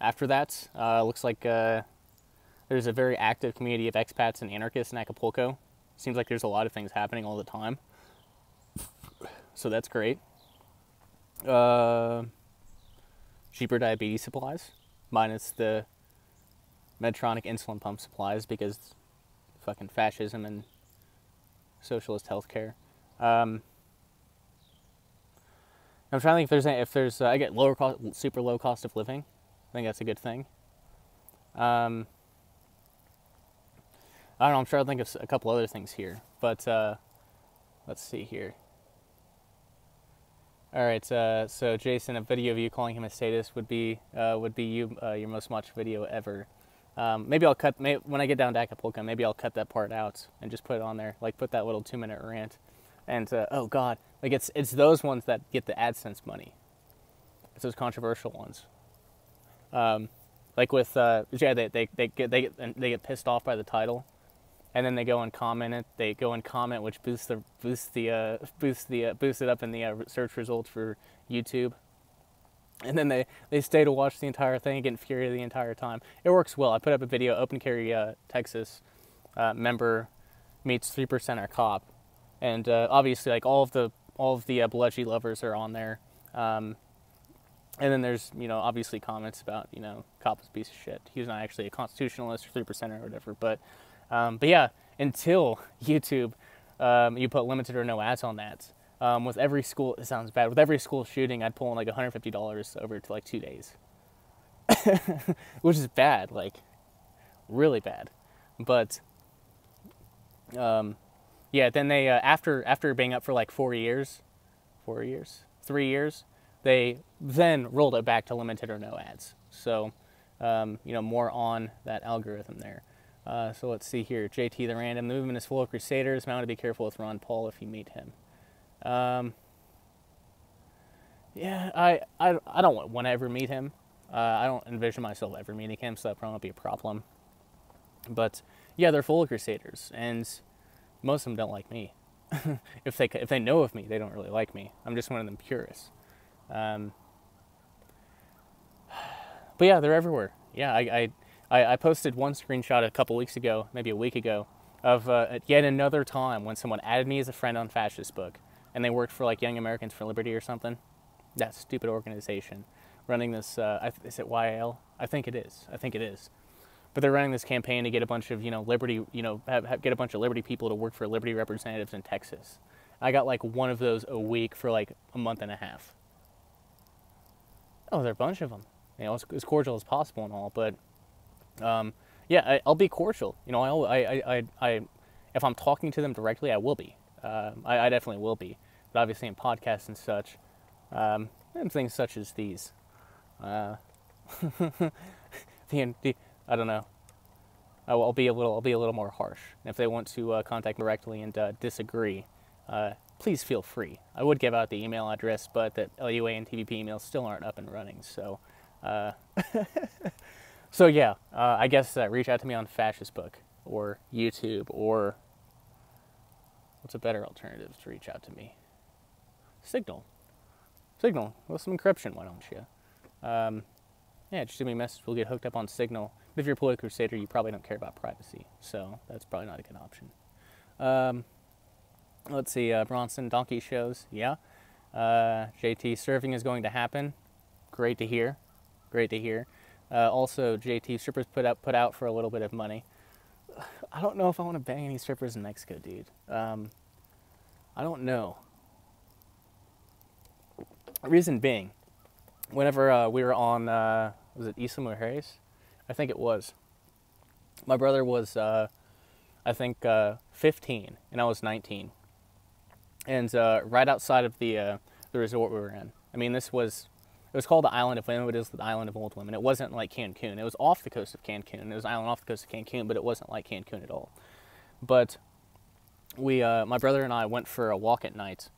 After that, looks like there's a very active community of expats and anarchists in Acapulco. Seems like there's a lot of things happening all the time. So that's great. Cheaper diabetes supplies, minus the Medtronic insulin pump supplies because fucking fascism and socialist healthcare. I'm trying to think if there's I get super low cost of living. I think that's a good thing. I don't know. I'm trying to think of a couple other things here, but let's see here. All right, so Jason, a video of you calling him a sadist would be your most watched video ever. Maybe I'll when I get down to Acapulco, maybe I'll cut that part out and just put it on there, like put that little 2-minute rant. And oh god, like it's those ones that get the AdSense money. It's those controversial ones. Like with they get pissed off by the title, and then they go and comment it. They go and comment, which boosts it up in the search results for YouTube. And then they stay to watch the entire thing and get infuriated the entire time. It works well. I put up a video, Open Carry Texas member meets 3%er cop. And obviously, like, all of the bludgie lovers are on there. And then there's, obviously comments about, cop is a piece of shit. He's not actually a constitutionalist or 3%er or whatever. But yeah, until YouTube, you put limited or no ads on that. With every school, it sounds bad. With every school shooting, I'd pull in like $150 over to like 2 days, which is bad, like really bad. But yeah, then they after being up for like 3 years, they then rolled it back to limited or no ads. So more on that algorithm there. So let's see here. JT the Random. The movement is full of crusaders. Might want to be careful with Ron Paul if you meet him. Yeah, I don't want to ever meet him. I don't envision myself ever meeting him, so that probably won't be a problem. But yeah, they're full of crusaders, and most of them don't like me. If they know of me, they don't really like me. I'm just one of them purists. But yeah, they're everywhere. Yeah, I posted one screenshot a couple weeks ago, maybe a week ago, of yet another time when someone added me as a friend on Fascist Book, and they worked for like Young Americans for Liberty or something. That stupid organization running this. Is it YL? I think it is. But they're running this campaign to get a bunch of Liberty, get a bunch of Liberty people to work for Liberty representatives in Texas. I got like one of those a week for like a month and a half. Oh, there are a bunch of them. As cordial as possible and all, but yeah, I'll be cordial. If I'm talking to them directly, I will be. I definitely will be. But obviously in podcasts and such, and things such as these, I don't know. I'll be a little more harsh. And if they want to contact me directly and disagree, please feel free. I would give out the email address, but the LUA and TVP emails still aren't up and running. So, so yeah, I guess reach out to me on Fascist Book or YouTube, or what's a better alternative to reach out to me? Signal with some encryption. Why don't you? Yeah, just send me a message. We'll get hooked up on Signal. But if you're a political crusader, you probably don't care about privacy, so that's probably not a good option. Let's see, Bronson, donkey shows, yeah. JT, surfing is going to happen. Great to hear. Also, JT, strippers put out for a little bit of money. I don't know if I want to bang any strippers in Mexico, dude. I don't know. Reason being, whenever we were on, was it Isla Mujeres? I think it was. My brother was, I think, 15, and I was 19. And right outside of the resort we were in. I mean, it was called the Island of Women, but it was the Island of Old Women. It wasn't like Cancun. It was off the coast of Cancun. It was an island off the coast of Cancun, but it wasn't like Cancun at all. But my brother and I went for a walk at night.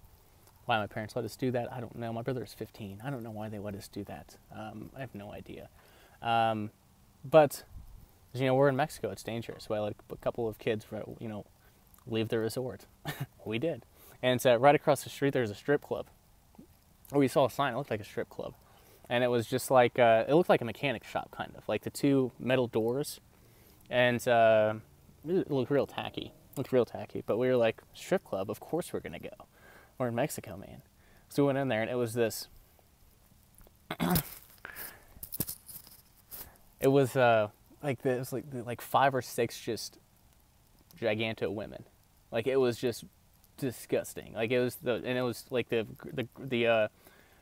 Why my parents let us do that, I don't know. My brother is 15. I don't know why they let us do that. I have no idea. But, we're in Mexico. It's dangerous. So I let a couple of kids, leave the resort. We did. And right across the street, there's a strip club. We saw a sign. It looked like a strip club. And it was just like, it looked like a mechanic shop, kind of. Like the two metal doors. And it looked real tacky. But we were like, strip club? Of course we're going to go. We're in Mexico, man. So we went in there, and it was this. It was like 5 or 6 just giganto women. Like, it was just disgusting. Like, it was like the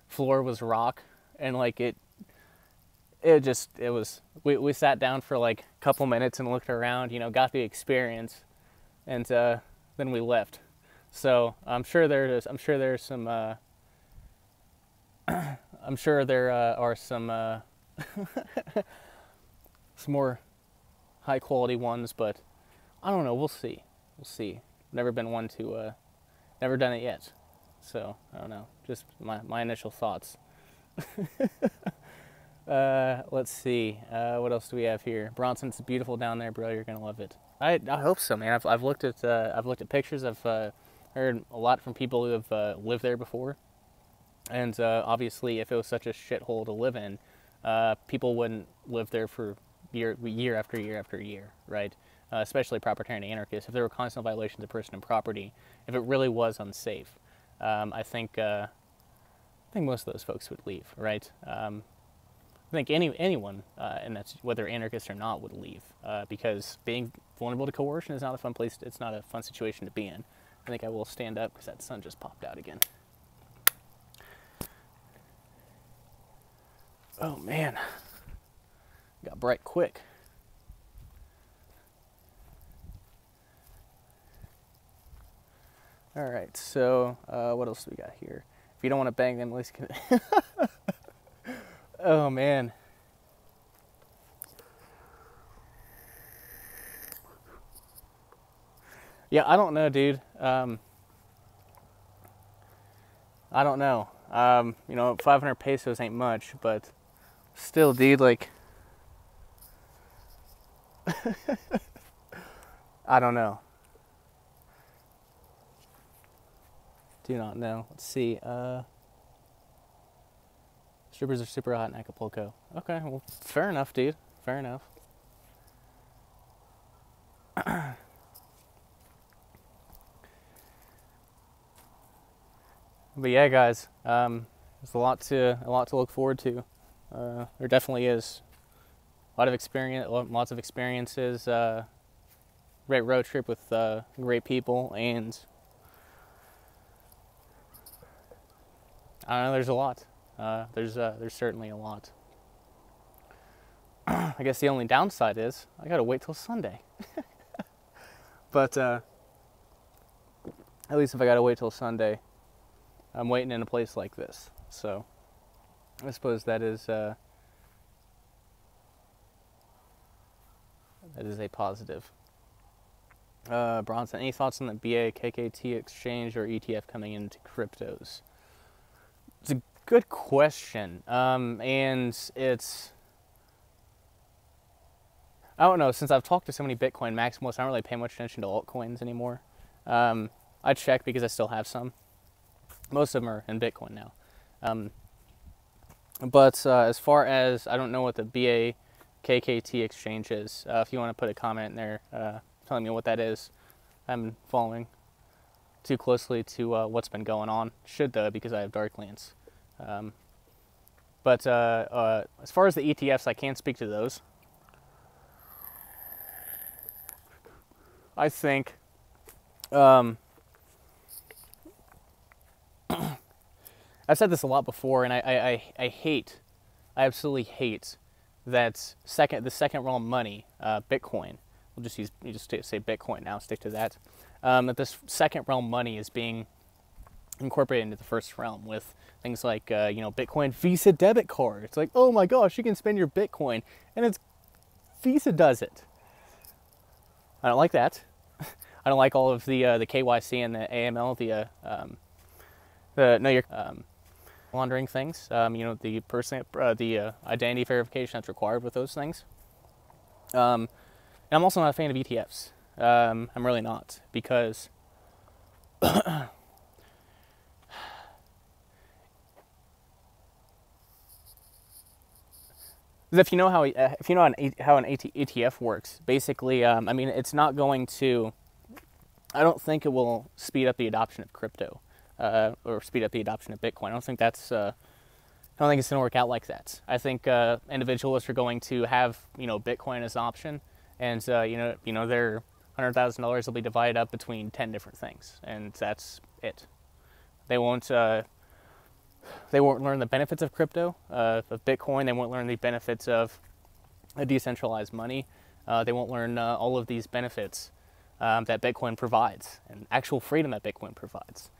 floor was rock, and like we sat down for like a couple minutes and looked around, got the experience, and then we left. So I'm sure there are some some more high quality ones, but I don't know. We'll see. Never been one to, never done it yet. So I don't know. Just my initial thoughts. Let's see. What else do we have here? Bronson, it's beautiful down there, bro. You're gonna love it. I hope so, man. I've looked at pictures. I've heard a lot from people who have lived there before, And obviously, if it was such a shithole to live in, people wouldn't live there for year after year after year, right? Especially propertarian anarchists. If there were constant violations of person and property, if it really was unsafe, I think most of those folks would leave, right? I think anyone, and that's whether anarchist or not, would leave because being vulnerable to coercion is not a fun place. It's not a fun situation to be in. I think I will stand up because that sun just popped out again. Oh man, got bright quick. All right, so what else do we got here? If you don't want to bang them, at least can. Oh man. Yeah, I don't know, dude. I don't know. 500 pesos ain't much, but still, dude, like, I don't know. Do not know. Let's see. Strippers are super hot in Acapulco. Okay, well, fair enough, dude. Fair enough. But yeah, guys, there's a lot to look forward to. There definitely is a lot of experience, lots of experiences. Great road trip with great people, and I don't know. There's a lot. There's certainly a lot. I guess the only downside is I gotta wait till Sunday. But at least if I gotta wait till Sunday, I'm waiting in a place like this. So I suppose that is a positive. Bronson, any thoughts on the BAAKT exchange or ETF coming into cryptos? It's a good question, and it's, I don't know, since I've talked to so many Bitcoin maximalists, I don't really pay much attention to altcoins anymore. I check because I still have some. Most of them are in Bitcoin now. But as far as, I don't know what the BAAKT exchange is. If you want to put a comment in there telling me what that is. I haven't been following too closely to what's been going on. Should though, because I have Darklands. But as far as the ETFs, I can't speak to those. I think I've said this a lot before, and I absolutely hate that the second realm money, Bitcoin. We'll just say Bitcoin now, stick to that. That this second realm money is being incorporated into the first realm with things like Bitcoin Visa debit card. It's like, oh my gosh, you can spend your Bitcoin, and it's Visa does it. I don't like that. I don't like all of the KYC and the AML, the laundering things. The identity verification that's required with those things. And I'm also not a fan of ETFs. I'm really not, because if you know how an ETF works, basically, it's not going to. I don't think it will speed up the adoption of crypto, or speed up the adoption of Bitcoin. I don't think it's going to work out like that. I think individualists are going to have Bitcoin as an option, and their $100,000 will be divided up between 10 different things, and that's it. They won't learn the benefits of crypto, of Bitcoin. They won't learn the benefits of a decentralized money. They won't learn all of these benefits that Bitcoin provides, and actual freedom that Bitcoin provides.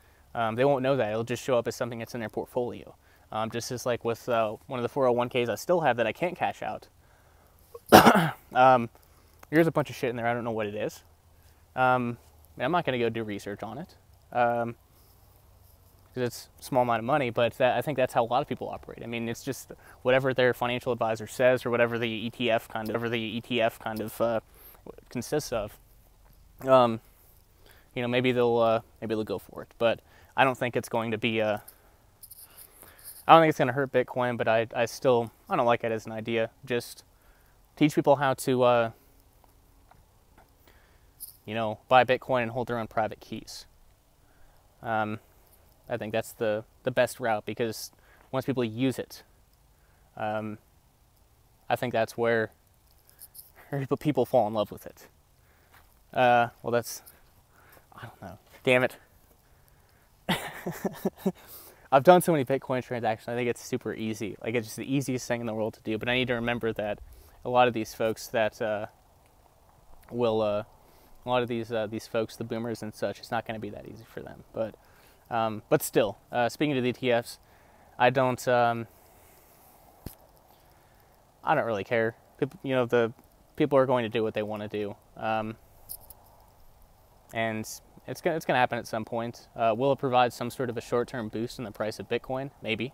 They won't know that. It'll just show up as something that's in their portfolio. Just as like with one of the 401ks I still have that I can't cash out. Here's a bunch of shit in there. I don't know what it is. I'm not going to go do research on it. Because it's a small amount of money, but I think that's how a lot of people operate. I mean, it's just whatever their financial advisor says, or whatever the ETF kind of consists of. Maybe they'll go for it, but I don't think it's going to be I don't think it's going to hurt Bitcoin, but I don't like it as an idea. Just teach people how to, buy Bitcoin and hold their own private keys. I think that's the best route, because once people use it, I think that's where people fall in love with it. I don't know. Damn it. I've done so many Bitcoin transactions. I think it's super easy. Like, it's just the easiest thing in the world to do. But I need to remember that a lot of these folks that a lot of these folks, the boomers and such, it's not going to be that easy for them. But still, speaking to the ETFs, I don't really care. The people are going to do what they want to do, and it's going to happen at some point. Will it provide some sort of a short-term boost in the price of Bitcoin? Maybe.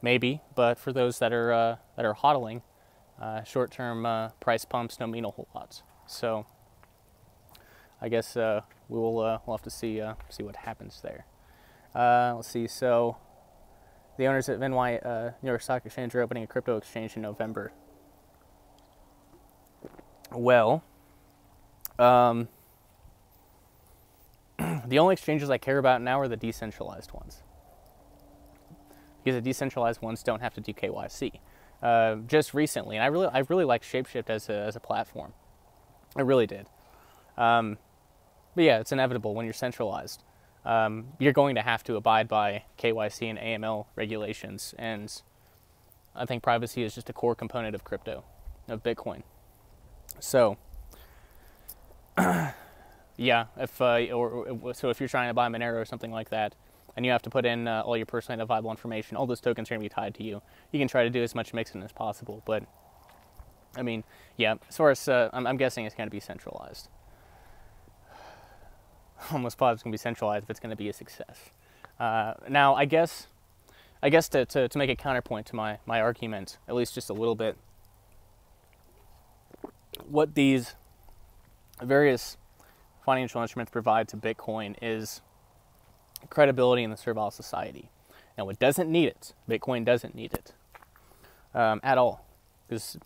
Maybe, but for those that are hodling, short-term price pumps don't mean a whole lot. So I guess we'll have to see what happens there. Let's see. So the owners of New York Stock Exchange are opening a crypto exchange in November. Well, the only exchanges I care about now are the decentralized ones, because the decentralized ones don't have to do KYC. Just recently, and I really like Shapeshift as a platform. I really did. But yeah, it's inevitable when you're centralized. You're going to have to abide by KYC and AML regulations, and I think privacy is just a core component of crypto, of Bitcoin. So, yeah, if you're trying to buy Monero or something like that, and you have to put in all your personally identifiable information, all those tokens are going to be tied to you. You can try to do as much mixing as possible, but I mean, yeah, as far as I'm guessing it's going to be centralized. Almost positive it's going to be centralized if it's going to be a success. Now, I guess to make a counterpoint to my argument, at least just a little bit, what these various financial instruments provide to Bitcoin is credibility in the servile society. Now, it doesn't need it. Bitcoin doesn't need it at all, because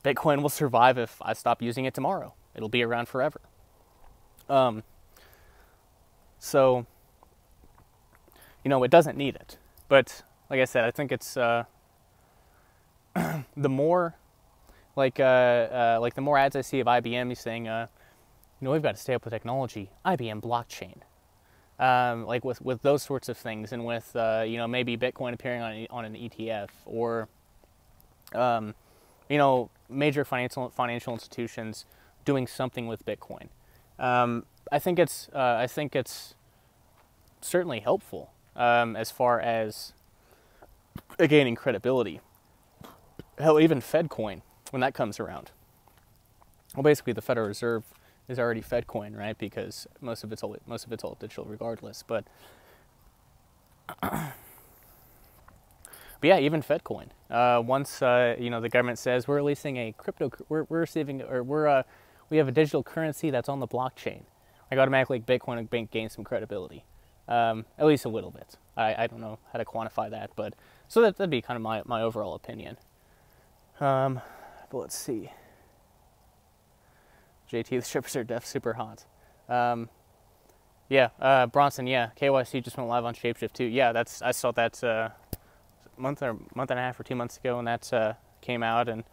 Bitcoin will survive if I stop using it tomorrow. It'll be around forever. So, it doesn't need it. But like I said, I think it's the more the more ads I see of IBM saying, we've got to stay up with technology. IBM blockchain, like with those sorts of things, and with maybe Bitcoin appearing on an ETF, or major financial institutions doing something with Bitcoin. I think it's certainly helpful as far as gaining credibility. Hell, even FedCoin, when that comes around. Well, basically, the Federal Reserve is already FedCoin, right? Because most of it's all digital, regardless. But yeah, even FedCoin. Once the government says we're releasing a crypto, we have a digital currency that's on the blockchain, like automatically Bitcoin gains some credibility, at least a little bit. I don't know how to quantify that, but so that'd be kind of my overall opinion. But let's see. JT, the strippers are super hot. Bronson, yeah, KYC just went live on Shapeshift too. Yeah, I saw that month and a half or 2 months ago when that came out, and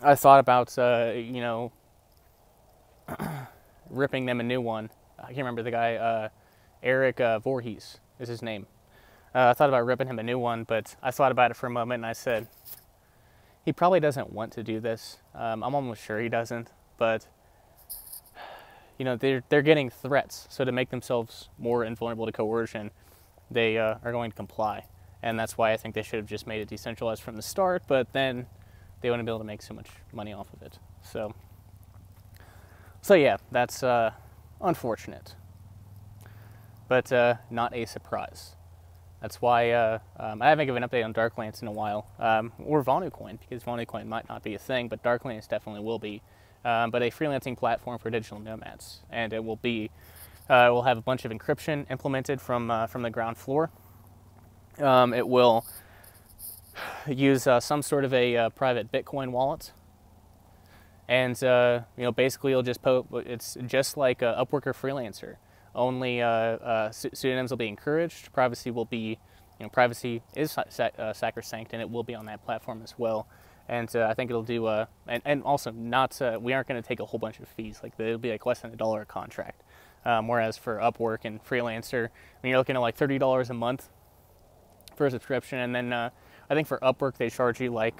I thought about ripping them a new one. I can't remember the guy. Eric Voorhees is his name. I thought about ripping him a new one, but I thought about it for a moment and I said, he probably doesn't want to do this. I'm almost sure he doesn't, but they're getting threats. So to make themselves more invulnerable to coercion, they are going to comply. And that's why I think they should have just made it decentralized from the start, but then they wouldn't be able to make so much money off of it. So yeah, that's unfortunate, but not a surprise. That's why I haven't given an update on Darklance in a while, or Vonu Coin, because Vonu Coin might not be a thing, but Darklance definitely will be. But a freelancing platform for digital nomads, and it will have a bunch of encryption implemented from the ground floor. It will use some sort of a private Bitcoin wallet, and basically you'll just it's just like Upwork or Freelancer. Only pseudonyms will be encouraged. Privacy will be, privacy is sacrosanct, and it will be on that platform as well. And I think it'll do, and also not, we aren't going to take a whole bunch of fees. Like it'll be like less than $1 a contract. Whereas for Upwork and Freelancer, when you're looking at like $30 a month for a subscription, and then I think for Upwork they charge you like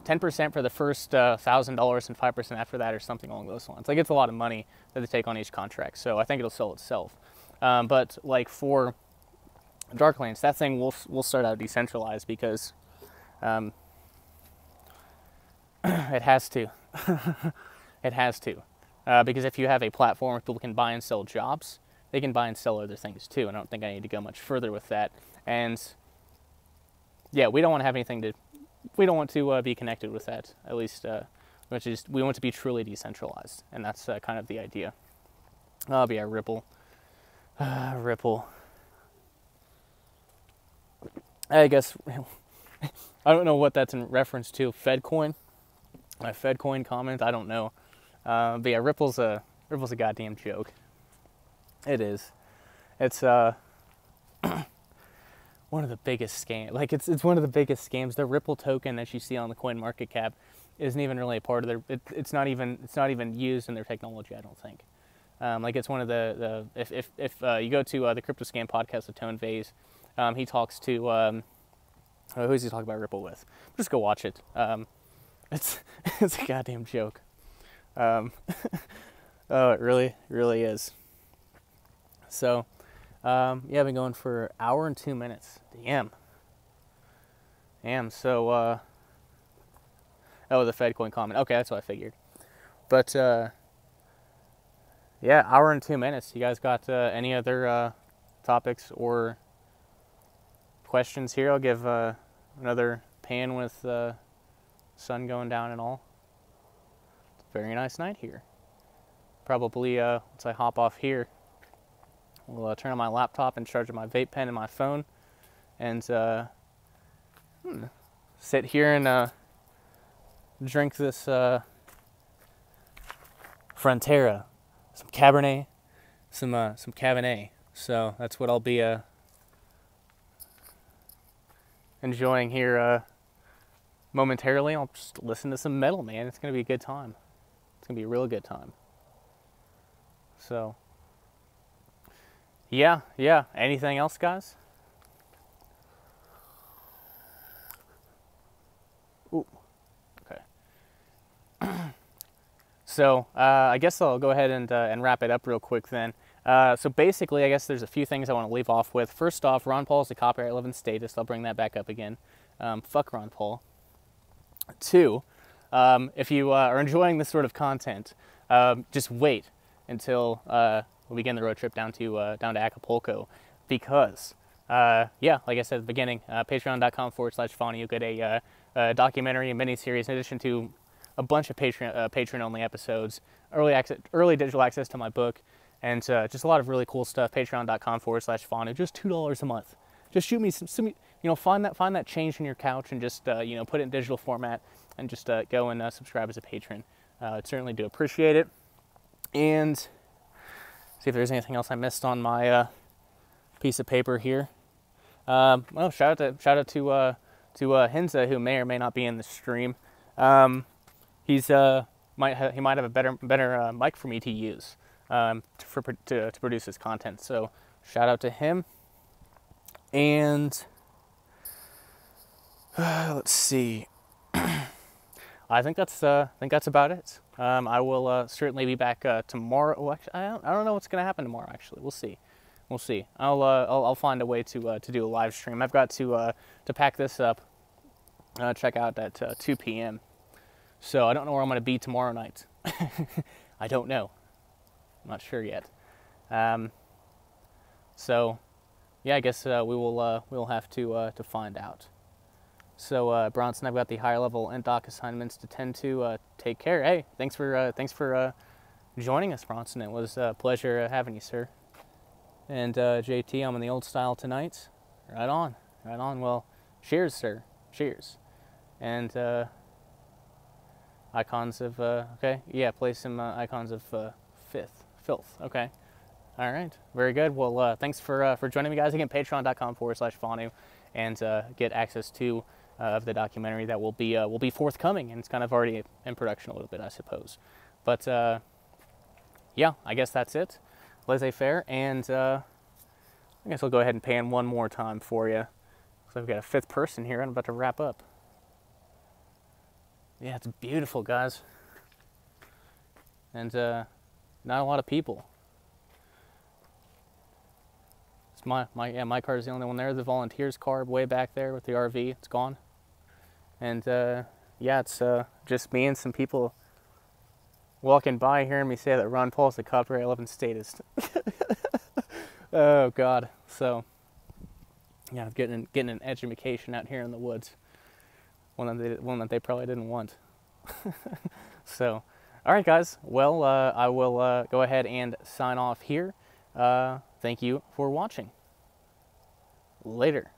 10% for the first $1,000 and 5% after that, or something along those lines. Like it's a lot of money that they take on each contract, so I think it'll sell itself. But like for Darklands, that thing will start out decentralized because it has to. It has to. Because if you have a platform where people can buy and sell jobs, they can buy and sell other things too. And I don't think I need to go much further with that. And yeah, we don't want to have anything to. We don't want to be connected with that. At least, which is we want to be truly decentralized, and that's kind of the idea. Oh, but yeah, Ripple. Ripple. I guess I don't know what that's in reference to. Fedcoin. My Fedcoin comment. I don't know. But yeah, Ripple's a goddamn joke. It is. It's one of the biggest scams. Like it's one of the biggest scams. The Ripple token that you see on the CoinMarketCap isn't even really a part of their. It's not even used in their technology. I don't think. Like it's one of the if you go to the Crypto Scam podcast with Tone Vase, he talks to who's he talking about Ripple with? Just go watch it. It's a goddamn joke. Oh, it really is. So, yeah, I've been going for an hour and 2 minutes. Damn. So, oh, the Fedcoin comment. Okay, that's what I figured. But, yeah, hour and 2 minutes. You guys got any other topics or questions here? I'll give another pan with sun going down and all. It's a very nice night here. Probably, once I hop off here, we'll turn on my laptop and charge my vape pen and my phone, and sit here and drink this Frontera, some Cabernet, some Cabernet. So that's what I'll be enjoying here momentarily. I'll just listen to some metal, man. It's gonna be a good time. It's gonna be a real good time. So, yeah. Anything else, guys? Ooh, okay. So, I guess I'll go ahead and wrap it up real quick then. So basically, I guess there's a few things I want to leave off with. First off, Ron Paul's a copyright 11 status. I'll bring that back up again. Fuck Ron Paul. 2, if you are enjoying this sort of content, just wait until we begin the road trip down to Acapulco, because yeah, like I said at the beginning, patreon.com/Vonu, you'll get a documentary and mini-series in addition to a bunch of patron-only episodes, early digital access to my book, and just a lot of really cool stuff. Patreon.com/Vonu, just $2 a month. Just shoot me some find that change in your couch and just put it in digital format, and just go and subscribe as a patron. I'd certainly do appreciate it. And see if there's anything else I missed on my piece of paper here. Well, shout out to Hinza, who may or may not be in the stream. He might have a better mic for me to use to produce his content. So shout out to him. And let's see. I think that's about it. I will certainly be back tomorrow. Well, actually, I don't know what's going to happen tomorrow. Actually, we'll see. I'll find a way to do a live stream. I've got to pack this up, check out at 2 p.m. So I don't know where I'm going to be tomorrow night. I don't know. I'm not sure yet. So yeah, I guess we'll have to find out. So Bronson, I've got the higher level and doc assignments to tend to. Take care. Hey, thanks for joining us, Bronson. It was a pleasure having you, sir. And JT, I'm in the old style tonight. Right on, right on. Well, cheers, sir. Cheers. And icons of, okay, yeah, play some icons of filth. Okay. All right, very good. Well, thanks for joining me, guys. Again, patreon.com/Vonu, and get access to of the documentary that will be forthcoming, and it's kind of already in production a little bit, I suppose. But yeah, I guess that's it. Laissez-faire, and I guess I'll go ahead and pan one more time for you. So I've got a fifth person here, and I'm about to wrap up. Yeah, it's beautiful, guys, and not a lot of people. It's my car is the only one there. The volunteers car way back there with the RV, it's gone. And yeah, it's just me and some people walking by, hearing me say that Ron Paul's the copyright 11 statist. Oh God. So yeah, getting an education out here in the woods. One that they probably didn't want. So, all right, guys. Well, I will go ahead and sign off here. Thank you for watching. Later.